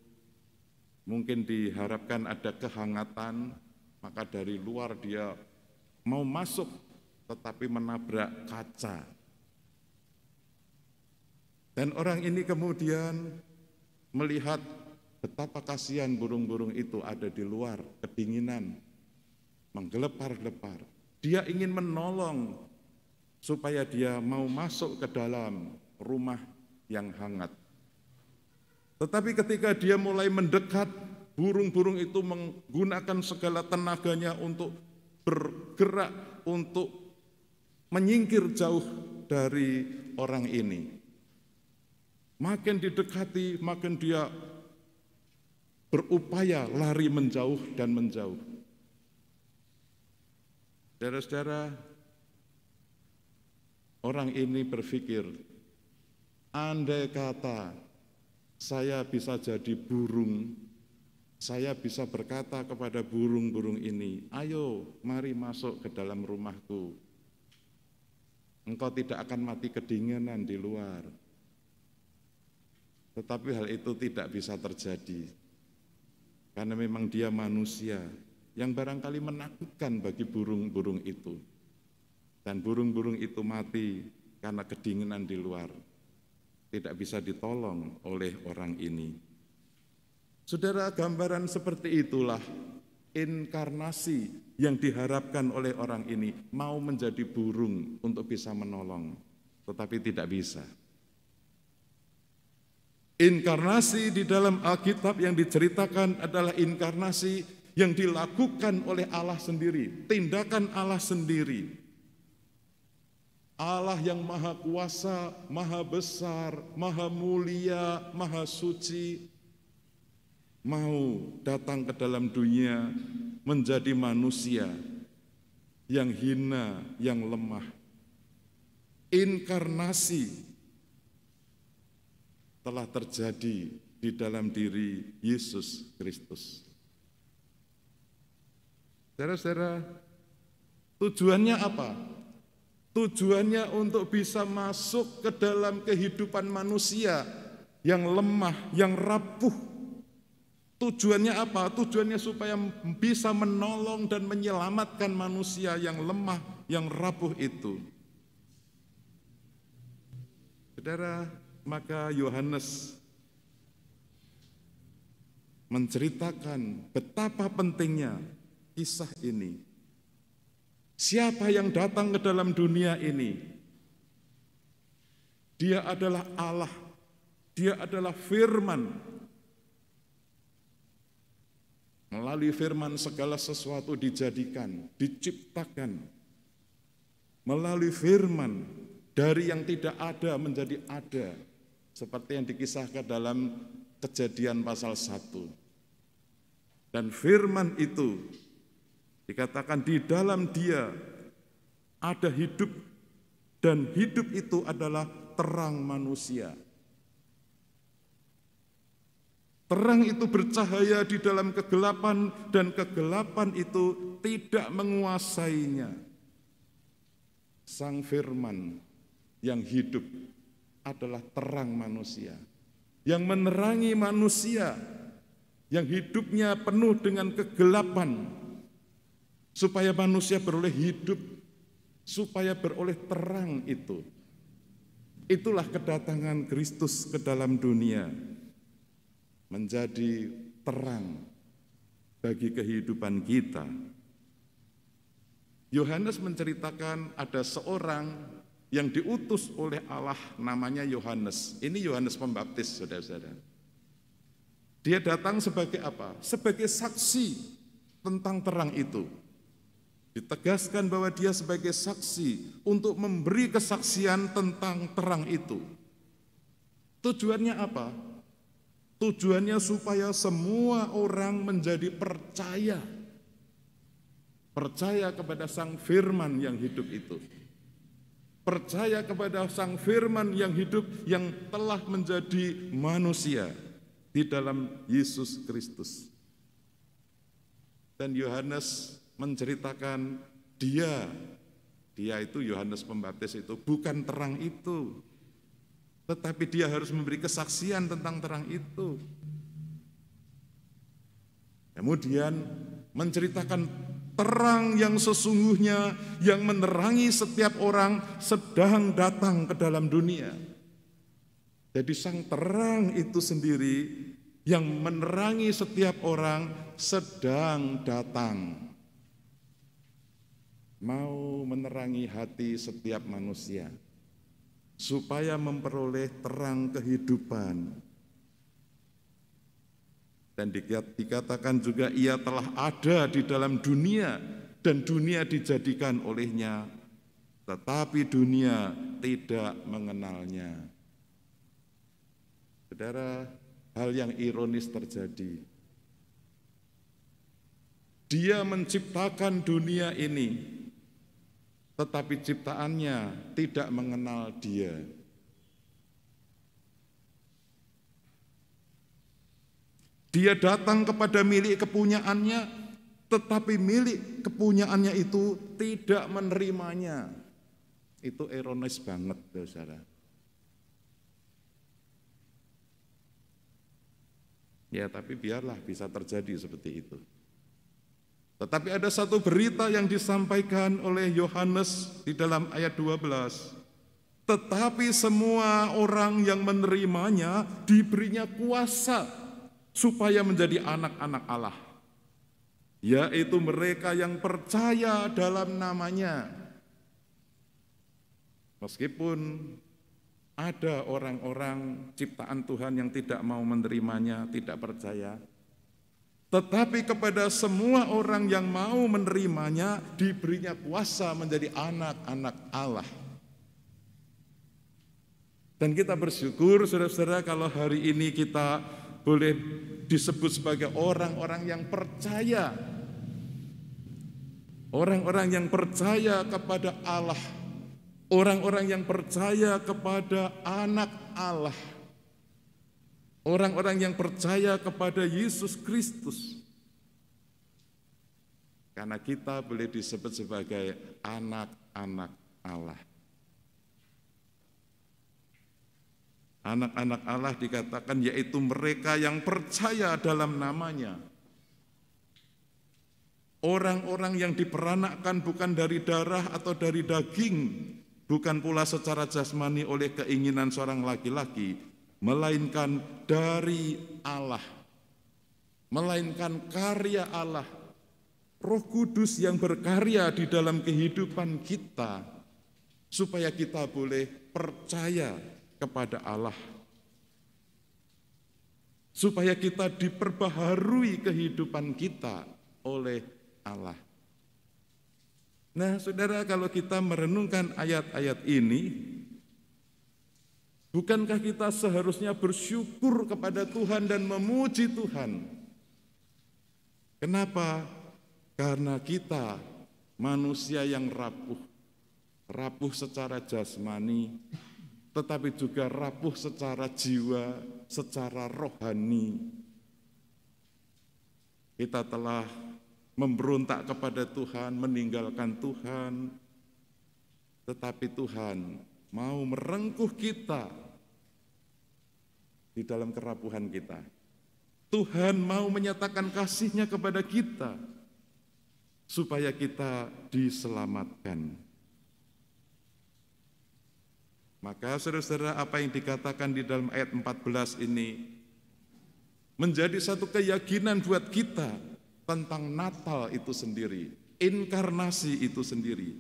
mungkin diharapkan ada kehangatan, maka dari luar dia mau masuk tetapi menabrak kaca. Dan orang ini kemudian melihat betapa kasihan burung-burung itu ada di luar, kedinginan, menggelepar-gelepar. Dia ingin menolong supaya dia mau masuk ke dalam rumah yang hangat. Tetapi ketika dia mulai mendekat, burung-burung itu menggunakan segala tenaganya untuk bergerak, untuk menyingkir jauh dari orang ini. Makin didekati, makin dia berupaya lari menjauh dan menjauh. Saudara-saudara, orang ini berpikir, andai kata saya bisa jadi burung, saya bisa berkata kepada burung-burung ini, ayo mari masuk ke dalam rumahku. Engkau tidak akan mati kedinginan di luar. Tetapi hal itu tidak bisa terjadi. Karena memang dia manusia yang barangkali menakutkan bagi burung-burung itu. Dan burung-burung itu mati karena kedinginan di luar. Tidak bisa ditolong oleh orang ini. Saudara, gambaran seperti itulah inkarnasi yang diharapkan oleh orang ini, mau menjadi burung untuk bisa menolong, tetapi tidak bisa. Inkarnasi di dalam Alkitab yang diceritakan adalah inkarnasi yang dilakukan oleh Allah sendiri, tindakan Allah sendiri. Allah yang maha kuasa, maha besar, maha mulia, maha suci, mau datang ke dalam dunia menjadi manusia yang hina, yang lemah. Inkarnasi telah terjadi di dalam diri Yesus Kristus. Saudara-saudara, tujuannya apa? Tujuannya untuk bisa masuk ke dalam kehidupan manusia yang lemah, yang rapuh. Tujuannya apa? Tujuannya supaya bisa menolong dan menyelamatkan manusia yang lemah, yang rapuh itu. Saudara, maka Yohanes menceritakan betapa pentingnya kisah ini. Siapa yang datang ke dalam dunia ini? Dia adalah Allah, dia adalah firman. Melalui firman segala sesuatu dijadikan, diciptakan. Melalui firman, dari yang tidak ada menjadi ada. Seperti yang dikisahkan dalam Kejadian pasal 1. Dan firman itu dikatakan di dalam dia ada hidup dan hidup itu adalah terang manusia. Terang itu bercahaya di dalam kegelapan dan kegelapan itu tidak menguasainya. Sang Firman yang hidup adalah terang manusia, yang menerangi manusia, yang hidupnya penuh dengan kegelapan, supaya manusia beroleh hidup, supaya beroleh terang itu. Itulah kedatangan Kristus ke dalam dunia, menjadi terang bagi kehidupan kita. Yohanes menceritakan ada seorang yang diutus oleh Allah, namanya Yohanes. Ini Yohanes Pembaptis, saudara-saudara. Dia datang sebagai apa? Sebagai saksi tentang terang itu. Ditegaskan bahwa dia sebagai saksi untuk memberi kesaksian tentang terang itu. Tujuannya apa? Tujuannya supaya semua orang menjadi percaya. Percaya kepada Sang Firman yang hidup itu. Percaya kepada Sang Firman yang hidup yang telah menjadi manusia di dalam Yesus Kristus. Dan Yohanes menceritakan dia itu Yohanes Pembaptis itu bukan terang itu, tetapi dia harus memberi kesaksian tentang terang itu. Kemudian menceritakan terang yang sesungguhnya yang menerangi setiap orang sedang datang ke dalam dunia. Jadi sang terang itu sendiri yang menerangi setiap orang sedang datang. Mau menerangi hati setiap manusia supaya memperoleh terang kehidupan. Dan dikatakan juga ia telah ada di dalam dunia dan dunia dijadikan olehnya, tetapi dunia tidak mengenalnya. Saudara, hal yang ironis terjadi. Dia menciptakan dunia ini, tetapi ciptaannya tidak mengenal dia. Dia datang kepada milik kepunyaannya, tetapi milik kepunyaannya itu tidak menerimanya. Itu ironis banget, saudara. Ya, tapi biarlah bisa terjadi seperti itu. Tetapi ada satu berita yang disampaikan oleh Yohanes di dalam ayat 12. Tetapi semua orang yang menerimanya diberinya kuasa supaya menjadi anak-anak Allah, yaitu mereka yang percaya dalam namanya. Meskipun ada orang-orang ciptaan Tuhan yang tidak mau menerimanya, tidak percaya, tetapi kepada semua orang yang mau menerimanya diberinya kuasa menjadi anak-anak Allah. Dan kita bersyukur, saudara-saudara, kalau hari ini kita boleh disebut sebagai orang-orang yang percaya. Orang-orang yang percaya kepada Allah. Orang-orang yang percaya kepada anak Allah. Orang-orang yang percaya kepada Yesus Kristus. Karena kita boleh disebut sebagai anak-anak Allah. Anak-anak Allah dikatakan yaitu mereka yang percaya dalam namanya. Orang-orang yang diperanakkan bukan dari darah atau dari daging, bukan pula secara jasmani oleh keinginan seorang laki-laki, melainkan dari Allah. Melainkan karya Allah, Roh Kudus yang berkarya di dalam kehidupan kita, supaya kita boleh percaya kepada Allah, supaya kita diperbaharui kehidupan kita oleh Allah. Nah, saudara, kalau kita merenungkan ayat-ayat ini, bukankah kita seharusnya bersyukur kepada Tuhan dan memuji Tuhan? Kenapa? Karena kita manusia yang rapuh, rapuh secara jasmani, tetapi juga rapuh secara jiwa, secara rohani. Kita telah memberontak kepada Tuhan, meninggalkan Tuhan, tetapi Tuhan mau merengkuh kita di dalam kerapuhan kita. Tuhan mau menyatakan kasih-Nya kepada kita supaya kita diselamatkan. Maka saudara-saudara, apa yang dikatakan di dalam ayat 14 ini menjadi satu keyakinan buat kita tentang Natal itu sendiri, inkarnasi itu sendiri.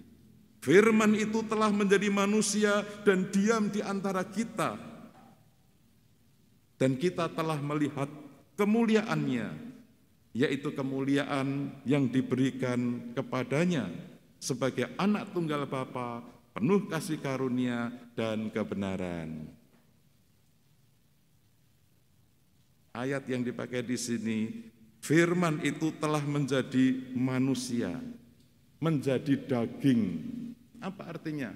Firman itu telah menjadi manusia dan diam di antara kita. Dan kita telah melihat kemuliaannya, yaitu kemuliaan yang diberikan kepadanya sebagai anak tunggal Bapa, penuh kasih karunia dan kebenaran. Ayat yang dipakai di sini, firman itu telah menjadi manusia, menjadi daging. Apa artinya?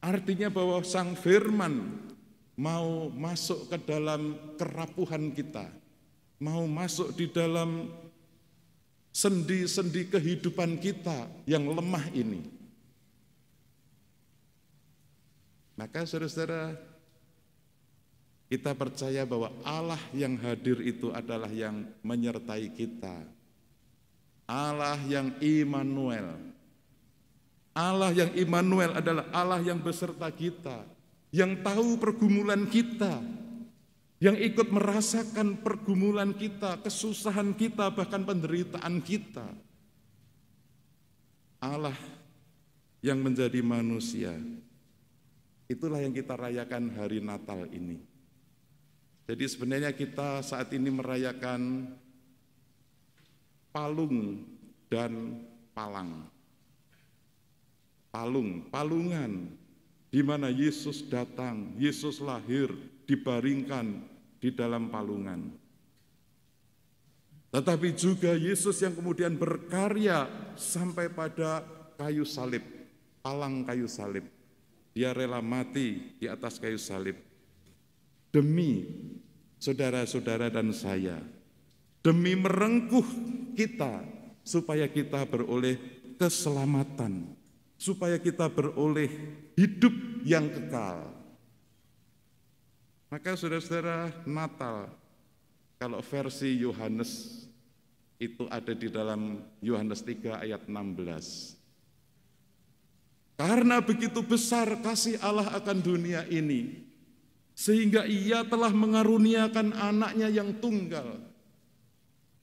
Artinya bahwa sang firman mau masuk ke dalam kerapuhan kita, mau masuk di dalam sendi-sendi kehidupan kita yang lemah ini. Maka saudara-saudara, kita percaya bahwa Allah yang hadir itu adalah yang menyertai kita. Allah yang Immanuel. Allah yang Immanuel adalah Allah yang beserta kita, yang tahu pergumulan kita, yang ikut merasakan pergumulan kita, kesusahan kita, bahkan penderitaan kita. Allah yang menjadi manusia. Itulah yang kita rayakan hari Natal ini. Jadi sebenarnya kita saat ini merayakan palung dan palang. Palungan, di mana Yesus datang, Yesus lahir, dibaringkan di dalam palungan. Tetapi juga Yesus yang kemudian berkarya sampai pada kayu salib, palang kayu salib. Dia rela mati di atas kayu salib demi saudara-saudara dan saya, demi merengkuh kita supaya kita beroleh keselamatan, supaya kita beroleh hidup yang kekal. Maka saudara-saudara, Natal kalau versi Yohanes itu ada di dalam Yohanes 3 ayat 16. Karena begitu besar kasih Allah akan dunia ini, sehingga Ia telah mengaruniakan anaknya yang tunggal,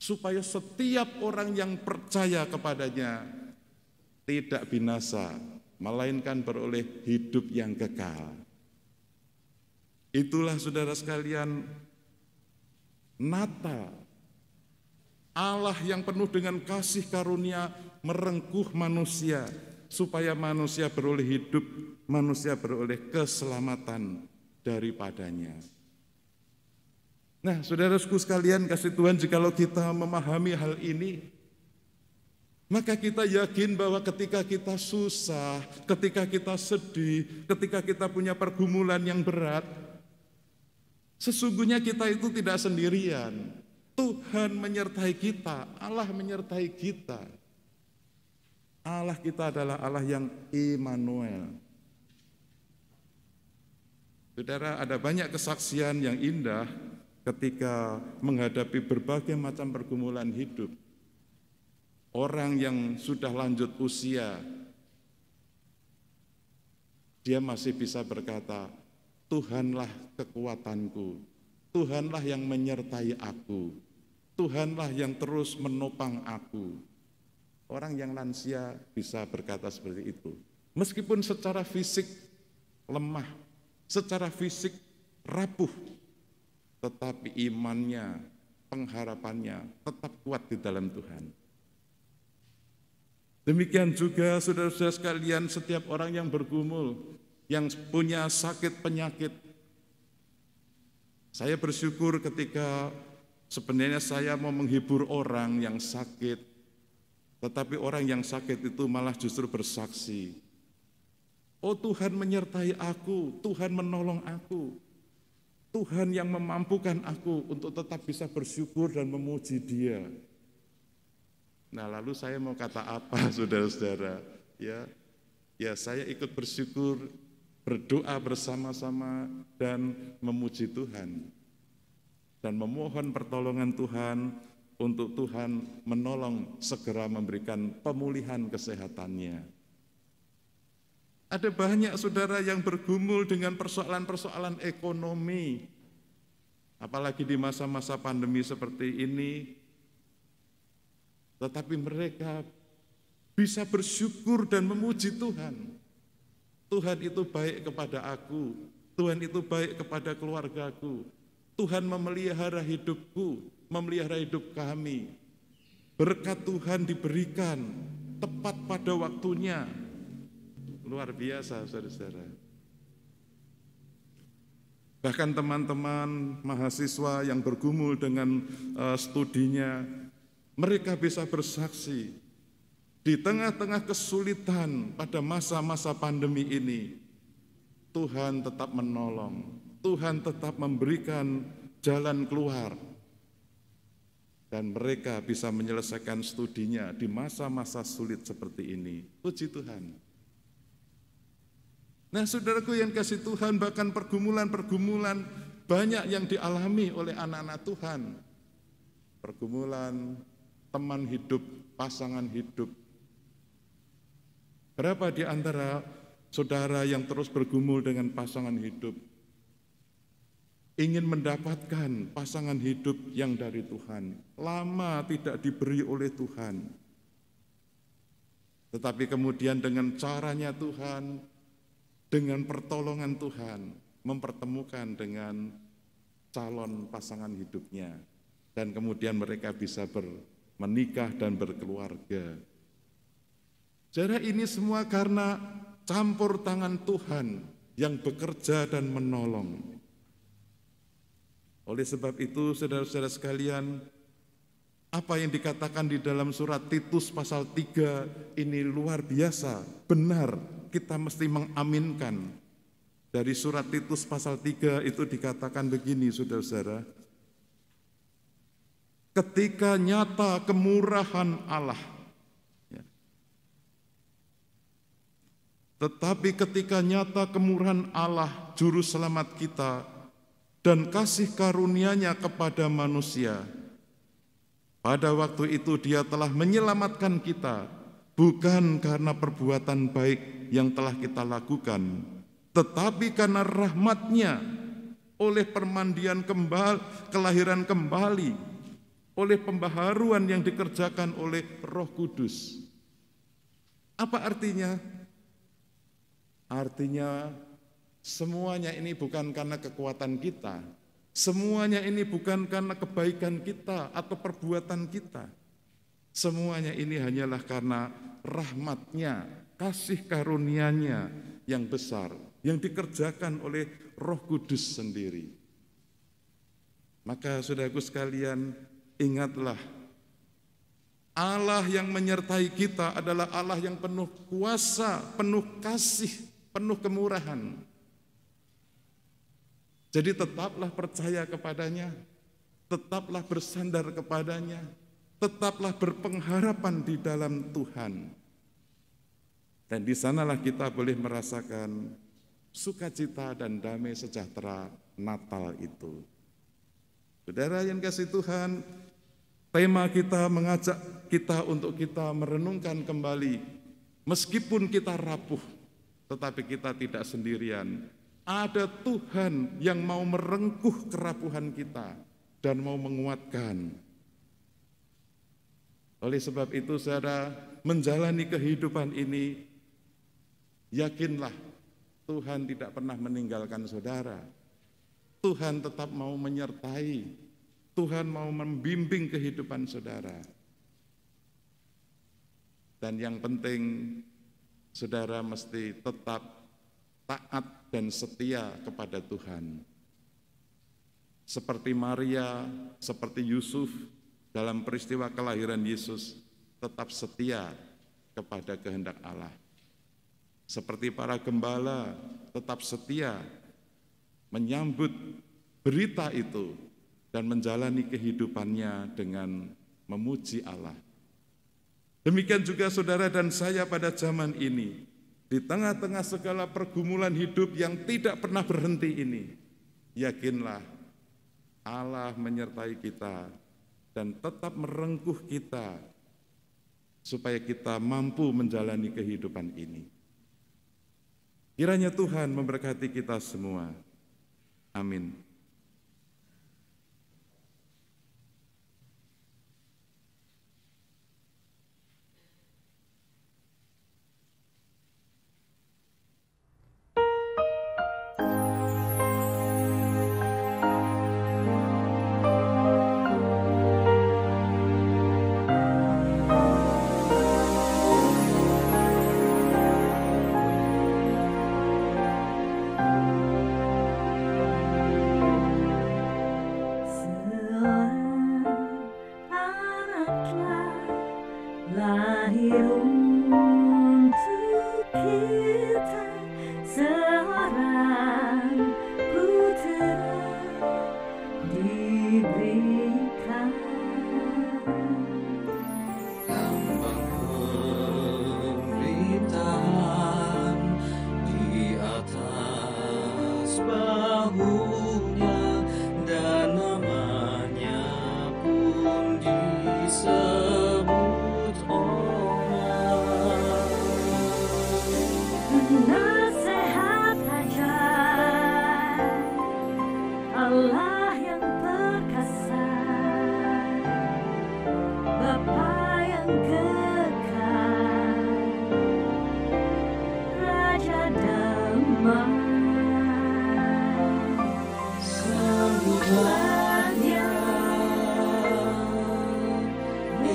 supaya setiap orang yang percaya kepadanya tidak binasa, melainkan beroleh hidup yang kekal. Itulah saudara sekalian, Natal. Allah yang penuh dengan kasih karunia merengkuh manusia, supaya manusia beroleh hidup, manusia beroleh keselamatan daripadanya. Nah, saudaraku sekalian, kasih Tuhan, jikalau kita memahami hal ini, maka kita yakin bahwa ketika kita susah, ketika kita sedih, ketika kita punya pergumulan yang berat, sesungguhnya kita itu tidak sendirian. Tuhan menyertai kita, Allah menyertai kita. Allah kita adalah Allah yang Immanuel. Saudara, ada banyak kesaksian yang indah ketika menghadapi berbagai macam pergumulan hidup. Orang yang sudah lanjut usia, dia masih bisa berkata, Tuhanlah kekuatanku, Tuhanlah yang menyertai aku, Tuhanlah yang terus menopang aku. Orang yang lansia bisa berkata seperti itu. Meskipun secara fisik lemah, secara fisik rapuh, tetapi imannya, pengharapannya tetap kuat di dalam Tuhan. Demikian juga saudara-saudara sekalian, setiap orang yang bergumul, yang punya sakit penyakit. Saya bersyukur ketika sebenarnya saya mau menghibur orang yang sakit, tetapi orang yang sakit itu malah justru bersaksi Oh, Tuhan menyertai aku, Tuhan menolong aku, Tuhan yang memampukan aku untuk tetap bisa bersyukur dan memuji Dia. Nah, lalu saya mau kata apa, saudara-saudara? Ya, saya ikut bersyukur, berdoa bersama-sama dan memuji Tuhan. Dan memohon pertolongan Tuhan untuk Tuhan menolong segera memberikan pemulihan kesehatannya. Ada banyak saudara yang bergumul dengan persoalan-persoalan ekonomi. Apalagi di masa-masa pandemi seperti ini. Tetapi mereka bisa bersyukur dan memuji Tuhan. Tuhan itu baik kepada aku, Tuhan itu baik kepada keluargaku, Tuhan memelihara hidupku, memelihara hidup kami. Berkat Tuhan diberikan tepat pada waktunya. Luar biasa, saudara-saudara. Bahkan teman-teman mahasiswa yang bergumul dengan studinya, mereka bisa bersaksi di tengah-tengah kesulitan pada masa-masa pandemi ini, Tuhan tetap menolong, Tuhan tetap memberikan jalan keluar, dan mereka bisa menyelesaikan studinya di masa-masa sulit seperti ini. Puji Tuhan. Nah, saudaraku yang kasih Tuhan, bahkan pergumulan-pergumulan banyak yang dialami oleh anak-anak Tuhan. Pergumulan teman hidup, pasangan hidup. Berapa di antara saudara yang terus bergumul dengan pasangan hidup ingin mendapatkan pasangan hidup yang dari Tuhan, lama tidak diberi oleh Tuhan. Tetapi kemudian dengan caranya Tuhan, dengan pertolongan Tuhan, mempertemukan dengan calon pasangan hidupnya, dan kemudian mereka bisa menikah dan berkeluarga. Jadi ini semua karena campur tangan Tuhan yang bekerja dan menolong. Oleh sebab itu, saudara-saudara sekalian, apa yang dikatakan di dalam surat Titus pasal 3 ini luar biasa, benar, kita mesti mengaminkan. Dari surat Titus pasal 3 itu dikatakan begini, saudara-saudara. Ketika nyata kemurahan Allah, tetapi ketika nyata kemurahan Allah, Juru Selamat kita, dan kasih karunia-Nya kepada manusia, pada waktu itu Dia telah menyelamatkan kita, bukan karena perbuatan baik yang telah kita lakukan, tetapi karena rahmat-Nya, oleh permandian kelahiran kembali, oleh pembaharuan yang dikerjakan oleh Roh Kudus. Apa artinya? Artinya semuanya ini bukan karena kekuatan kita, semuanya ini bukan karena kebaikan kita atau perbuatan kita. Semuanya ini hanyalah karena rahmat-Nya, kasih karunia-Nya yang besar, yang dikerjakan oleh Roh Kudus sendiri. Maka saudaraku sekalian, ingatlah, Allah yang menyertai kita adalah Allah yang penuh kuasa, penuh kasih, penuh kemurahan. Jadi tetaplah percaya kepadanya, tetaplah bersandar kepadanya, tetaplah berpengharapan di dalam Tuhan. Dan di sanalah kita boleh merasakan sukacita dan damai sejahtera Natal itu. Saudara yang kasih Tuhan, tema kita mengajak kita untuk kita merenungkan kembali, meskipun kita rapuh, tetapi kita tidak sendirian. Ada Tuhan yang mau merengkuh kerapuhan kita dan mau menguatkan. Oleh sebab itu, saudara, menjalani kehidupan ini, yakinlah Tuhan tidak pernah meninggalkan saudara. Tuhan tetap mau menyertai, Tuhan mau membimbing kehidupan saudara. Dan yang penting, saudara mesti tetap taat dan setia kepada Tuhan. Seperti Maria, seperti Yusuf dalam peristiwa kelahiran Yesus, tetap setia kepada kehendak Allah. seperti para gembala tetap setia menyambut berita itu dan menjalani kehidupannya dengan memuji Allah. Demikian juga saudara dan saya pada zaman ini, di tengah-tengah segala pergumulan hidup yang tidak pernah berhenti ini, yakinlah Allah menyertai kita dan tetap merengkuh kita supaya kita mampu menjalani kehidupan ini. Kiranya Tuhan memberkati kita semua. Amin.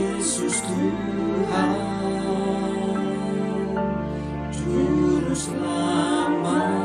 Yesus Tuhan, Juru Selamat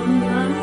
dunia.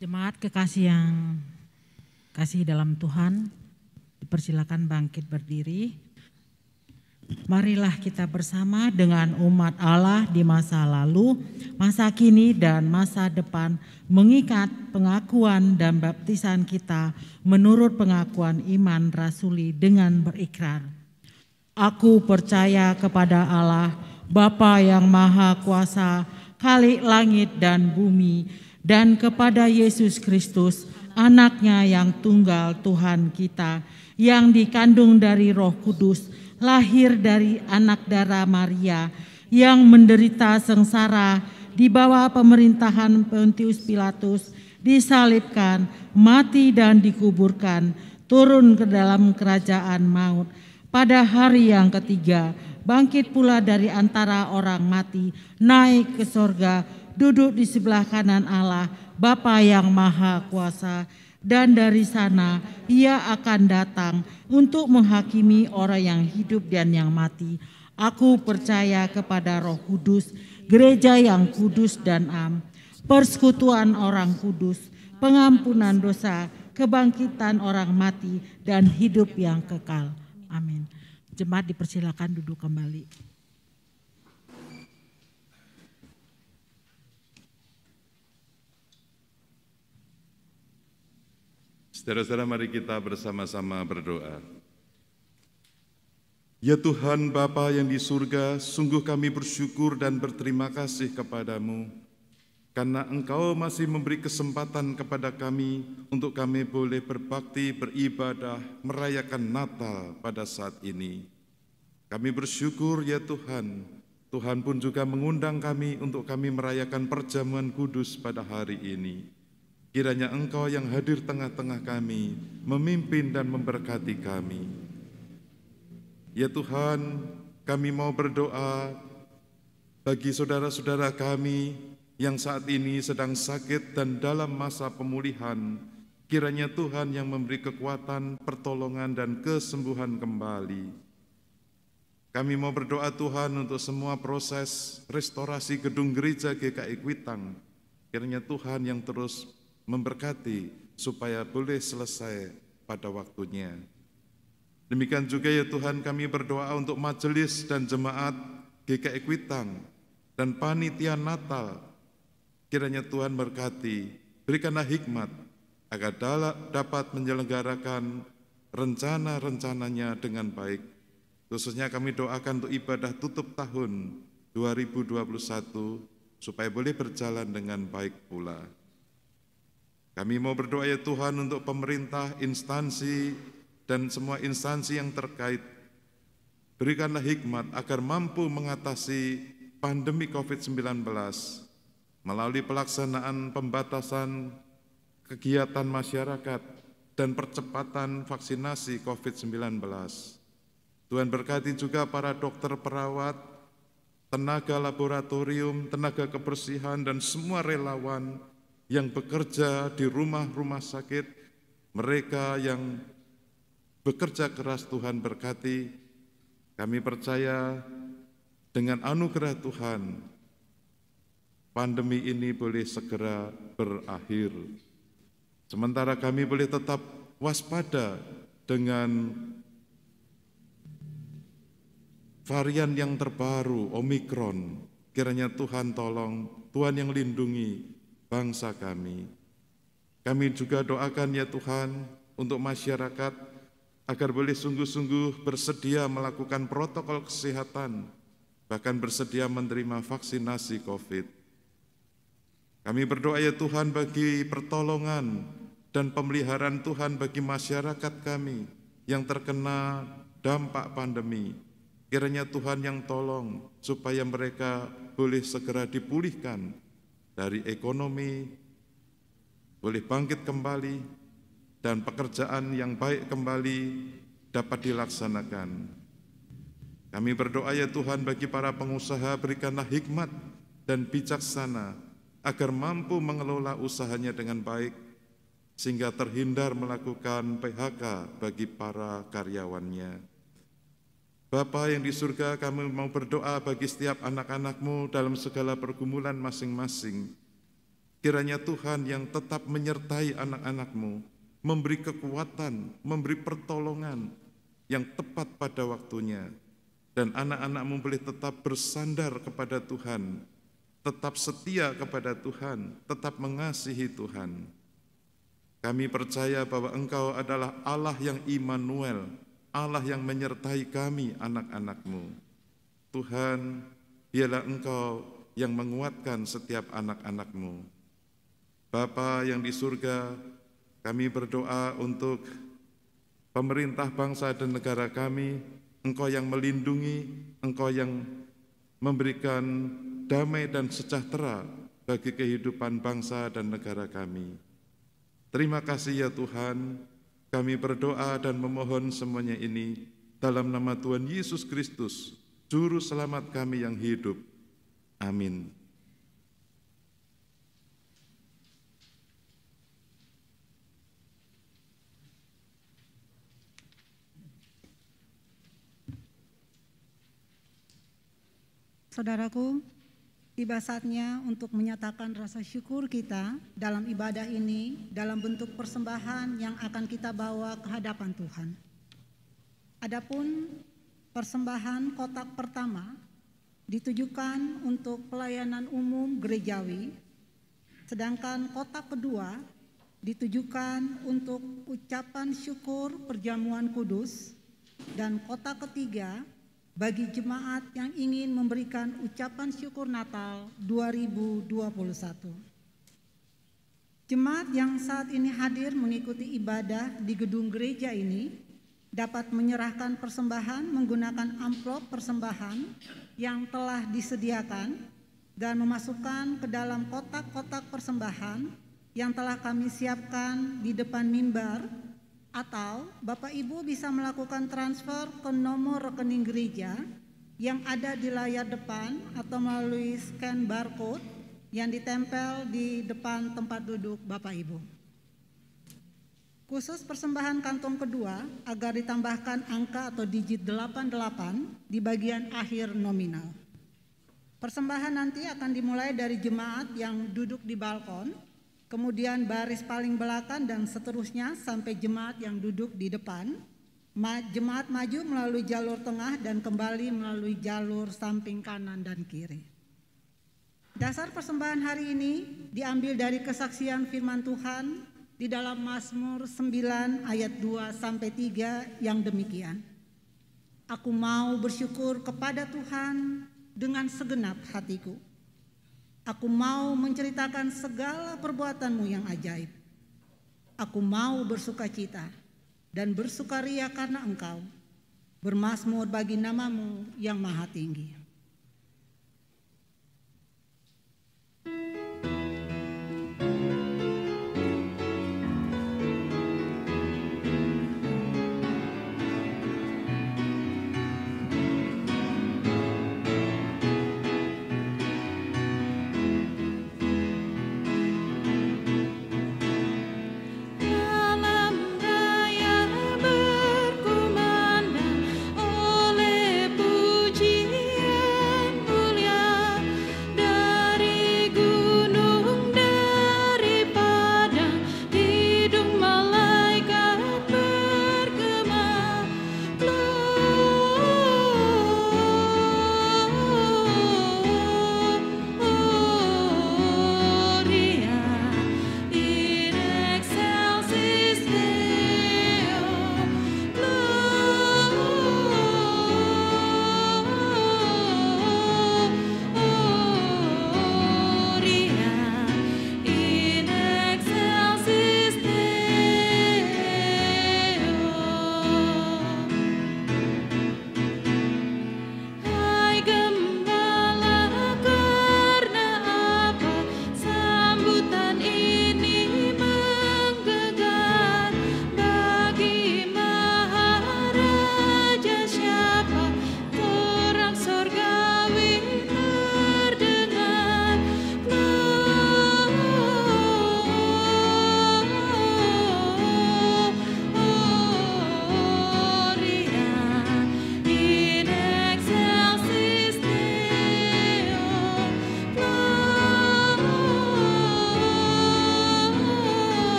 Jemaat kekasih yang kasih dalam Tuhan, dipersilakan bangkit berdiri. Marilah kita bersama dengan umat Allah di masa lalu, masa kini dan masa depan mengikat pengakuan dan baptisan kita menurut pengakuan iman rasuli dengan berikrar. Aku percaya kepada Allah, Bapa yang Maha Kuasa, Khalik langit dan bumi, dan kepada Yesus Kristus, anaknya yang tunggal Tuhan kita, yang dikandung dari Roh Kudus, lahir dari anak darah Maria, yang menderita sengsara di bawah pemerintahan Pontius Pilatus, disalibkan, mati dan dikuburkan, turun ke dalam kerajaan maut. Pada hari yang ketiga, bangkit pula dari antara orang mati, naik ke sorga, duduk di sebelah kanan Allah, Bapa yang Maha Kuasa, dan dari sana ia akan datang untuk menghakimi orang yang hidup dan yang mati. Aku percaya kepada Roh Kudus, gereja yang kudus dan am, persekutuan orang kudus, pengampunan dosa, kebangkitan orang mati, dan hidup yang kekal. Amin. Jemaat dipersilakan duduk kembali. Saudara-saudara, mari kita bersama-sama berdoa. Ya Tuhan Bapa yang di surga, sungguh kami bersyukur dan berterima kasih kepadamu, karena Engkau masih memberi kesempatan kepada kami untuk kami boleh berbakti, beribadah, merayakan Natal pada saat ini. Kami bersyukur ya Tuhan, Tuhan pun juga mengundang kami untuk kami merayakan perjamuan kudus pada hari ini. Kiranya Engkau yang hadir tengah-tengah kami, memimpin dan memberkati kami. Ya Tuhan, kami mau berdoa bagi saudara-saudara kami yang saat ini sedang sakit dan dalam masa pemulihan. Kiranya Tuhan yang memberi kekuatan, pertolongan, dan kesembuhan kembali. Kami mau berdoa Tuhan untuk semua proses restorasi gedung gereja GKI Kuitang. Kiranya Tuhan yang terus memberkati supaya boleh selesai pada waktunya. Demikian juga ya Tuhan, kami berdoa untuk majelis dan jemaat GKI Kuitang dan panitia Natal. Kiranya Tuhan berkati, berikanlah hikmat agar dapat menyelenggarakan rencana-rencananya dengan baik. Khususnya kami doakan untuk ibadah tutup tahun 2021 supaya boleh berjalan dengan baik pula. Kami mau berdoa ya Tuhan untuk pemerintah, instansi, dan semua instansi yang terkait. Berikanlah hikmat agar mampu mengatasi pandemi COVID-19 melalui pelaksanaan pembatasan kegiatan masyarakat dan percepatan vaksinasi COVID-19. Tuhan berkati juga para dokter perawat, tenaga laboratorium, tenaga kebersihan, dan semua relawan yang bekerja di rumah-rumah sakit, mereka yang bekerja keras. Tuhan berkati. Kami percaya dengan anugerah Tuhan, pandemi ini boleh segera berakhir. Sementara kami boleh tetap waspada dengan varian yang terbaru, Omikron. Kiranya Tuhan tolong, Tuhan yang lindungi bangsa kami. Kami juga doakan ya Tuhan untuk masyarakat agar boleh sungguh-sungguh bersedia melakukan protokol kesehatan, bahkan bersedia menerima vaksinasi COVID. Kami berdoa ya Tuhan bagi pertolongan dan pemeliharaan Tuhan bagi masyarakat kami yang terkena dampak pandemi. Kiranya Tuhan yang tolong supaya mereka boleh segera dipulihkan dari ekonomi, boleh bangkit kembali, dan pekerjaan yang baik kembali dapat dilaksanakan. Kami berdoa ya Tuhan bagi para pengusaha, berikanlah hikmat dan bijaksana agar mampu mengelola usahanya dengan baik sehingga terhindar melakukan PHK bagi para karyawannya. Bapa yang di surga, kami mau berdoa bagi setiap anak-anak-Mu dalam segala pergumulan masing-masing. Kiranya Tuhan yang tetap menyertai anak-anak-Mu, memberi kekuatan, memberi pertolongan yang tepat pada waktunya. Dan anak-anak-Mu boleh tetap bersandar kepada Tuhan, tetap setia kepada Tuhan, tetap mengasihi Tuhan. Kami percaya bahwa Engkau adalah Allah yang Immanuel, Allah yang menyertai kami anak-anak-Mu. Tuhan, biarlah Engkau yang menguatkan setiap anak-anak-Mu. Bapa yang di surga, kami berdoa untuk pemerintah bangsa dan negara kami. Engkau yang melindungi, Engkau yang memberikan damai dan sejahtera bagi kehidupan bangsa dan negara kami. Terima kasih ya Tuhan. Kami berdoa dan memohon semuanya ini dalam nama Tuhan Yesus Kristus, Juru Selamat kami yang hidup. Amin. Saudaraku, tiba saatnya untuk menyatakan rasa syukur kita dalam ibadah ini dalam bentuk persembahan yang akan kita bawa ke hadapan Tuhan. Adapun persembahan kotak pertama ditujukan untuk pelayanan umum gerejawi, sedangkan kotak kedua ditujukan untuk ucapan syukur perjamuan kudus, dan kotak ketiga bagi jemaat yang ingin memberikan ucapan syukur Natal 2021. Jemaat yang saat ini hadir mengikuti ibadah di gedung gereja ini dapat menyerahkan persembahan menggunakan amplop persembahan yang telah disediakan dan memasukkan ke dalam kotak-kotak persembahan yang telah kami siapkan di depan mimbar, atau Bapak Ibu bisa melakukan transfer ke nomor rekening gereja yang ada di layar depan atau melalui scan barcode yang ditempel di depan tempat duduk Bapak Ibu. Khusus persembahan kantong kedua agar ditambahkan angka atau digit 88 di bagian akhir nominal. Persembahan nanti akan dimulai dari jemaat yang duduk di balkon, kemudian baris paling belakang dan seterusnya sampai jemaat yang duduk di depan. Jemaat maju melalui jalur tengah dan kembali melalui jalur samping kanan dan kiri. Dasar persembahan hari ini diambil dari kesaksian firman Tuhan di dalam Mazmur 9 ayat 2-3 yang demikian. Aku mau bersyukur kepada Tuhan dengan segenap hatiku. Aku mau menceritakan segala perbuatan-Mu yang ajaib. Aku mau bersukacita dan bersukaria karena Engkau, bermazmur bagi nama-Mu yang maha tinggi. Oleh pujian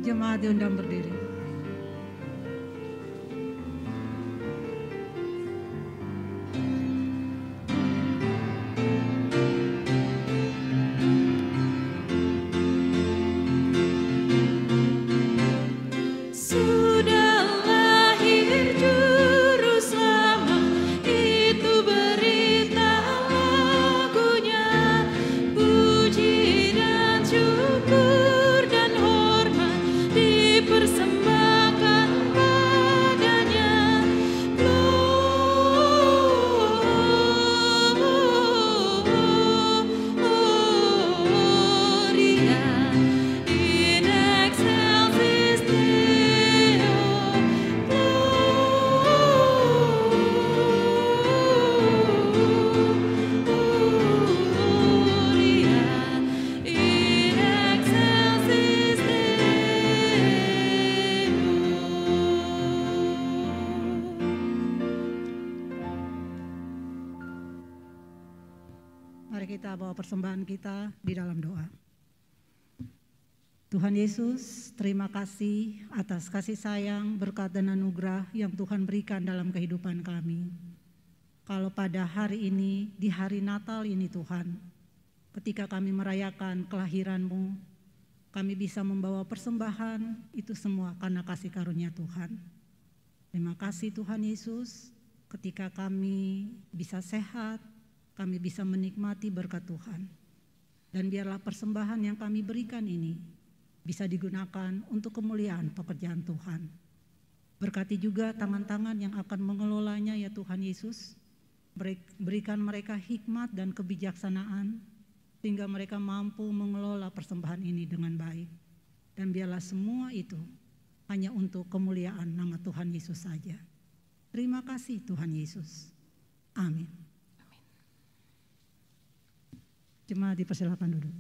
Jemaat diundang berdiri. Kita bawa persembahan kita di dalam doa. Tuhan Yesus, terima kasih atas kasih sayang, berkat dan anugerah yang Tuhan berikan dalam kehidupan kami. Kalau pada hari ini, di hari Natal ini Tuhan, ketika kami merayakan kelahiran-Mu, kami bisa membawa persembahan, itu semua karena kasih karunia Tuhan. Terima kasih Tuhan Yesus, ketika kami bisa sehat, kami bisa menikmati berkat Tuhan. Dan biarlah persembahan yang kami berikan ini bisa digunakan untuk kemuliaan pekerjaan Tuhan. Berkati juga tangan-tangan yang akan mengelolanya ya Tuhan Yesus. Berikan mereka hikmat dan kebijaksanaan sehingga mereka mampu mengelola persembahan ini dengan baik. Dan biarlah semua itu hanya untuk kemuliaan nama Tuhan Yesus saja. Terima kasih Tuhan Yesus. Amin. Jemaat dipersilakan duduk.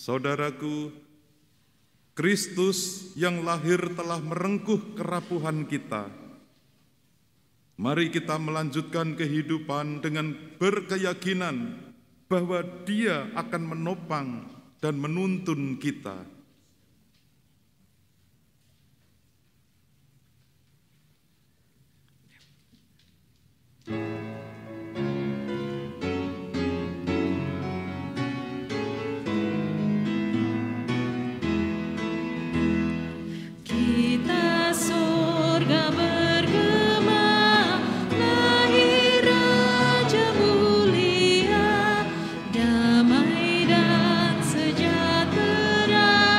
Saudaraku, Kristus yang lahir telah merengkuh kerapuhan kita. Mari kita melanjutkan kehidupan dengan berkeyakinan bahwa Dia akan menopang dan menuntun kita. Damai dan sejahtera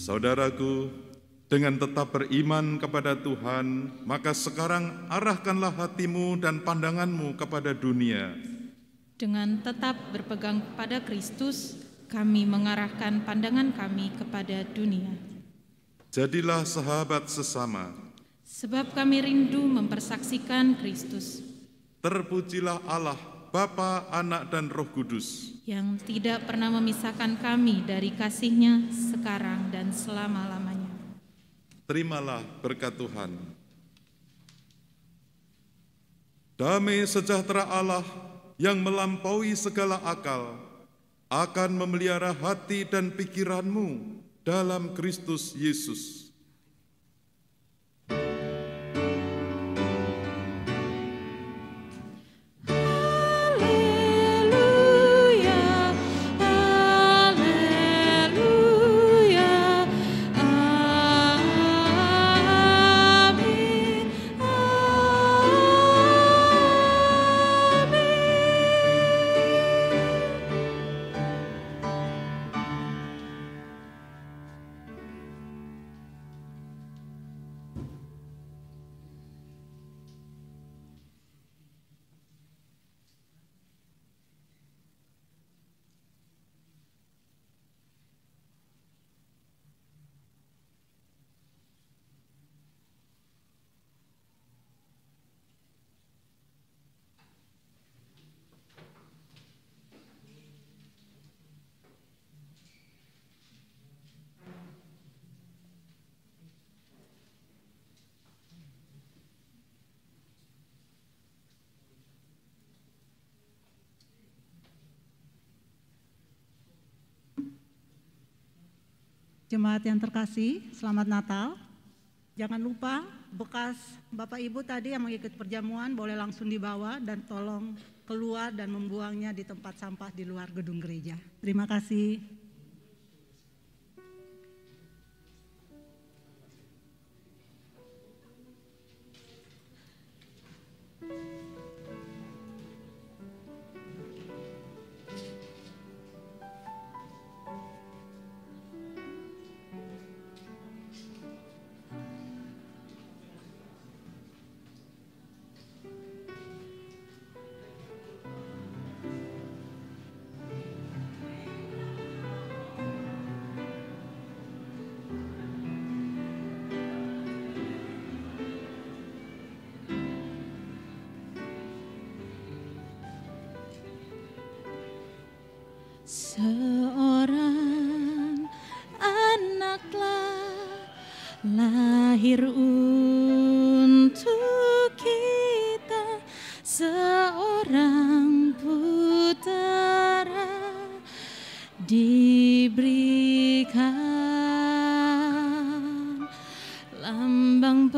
Saudaraku, dengan tetap beriman kepada Tuhan, maka sekarang arahkanlah hatimu dan pandanganmu kepada dunia. Dengan tetap berpegang kepada Kristus, kami mengarahkan pandangan kami kepada dunia. Jadilah sahabat sesama, sebab kami rindu mempersaksikan Kristus. Terpujilah Allah, Bapa, Anak, dan Roh Kudus, yang tidak pernah memisahkan kami dari kasih-Nya sekarang dan selama-lamanya. Terimalah berkat Tuhan. Damai sejahtera Allah yang melampaui segala akal akan memelihara hati dan pikiranmu dalam Kristus Yesus. Jemaat yang terkasih, selamat Natal. Jangan lupa bekas Bapak Ibu tadi yang mengikuti perjamuan boleh langsung dibawa dan tolong keluar dan membuangnya di tempat sampah di luar gedung gereja. Terima kasih. Seorang anaklah lahir untuk kita, seorang putera diberikan, lambang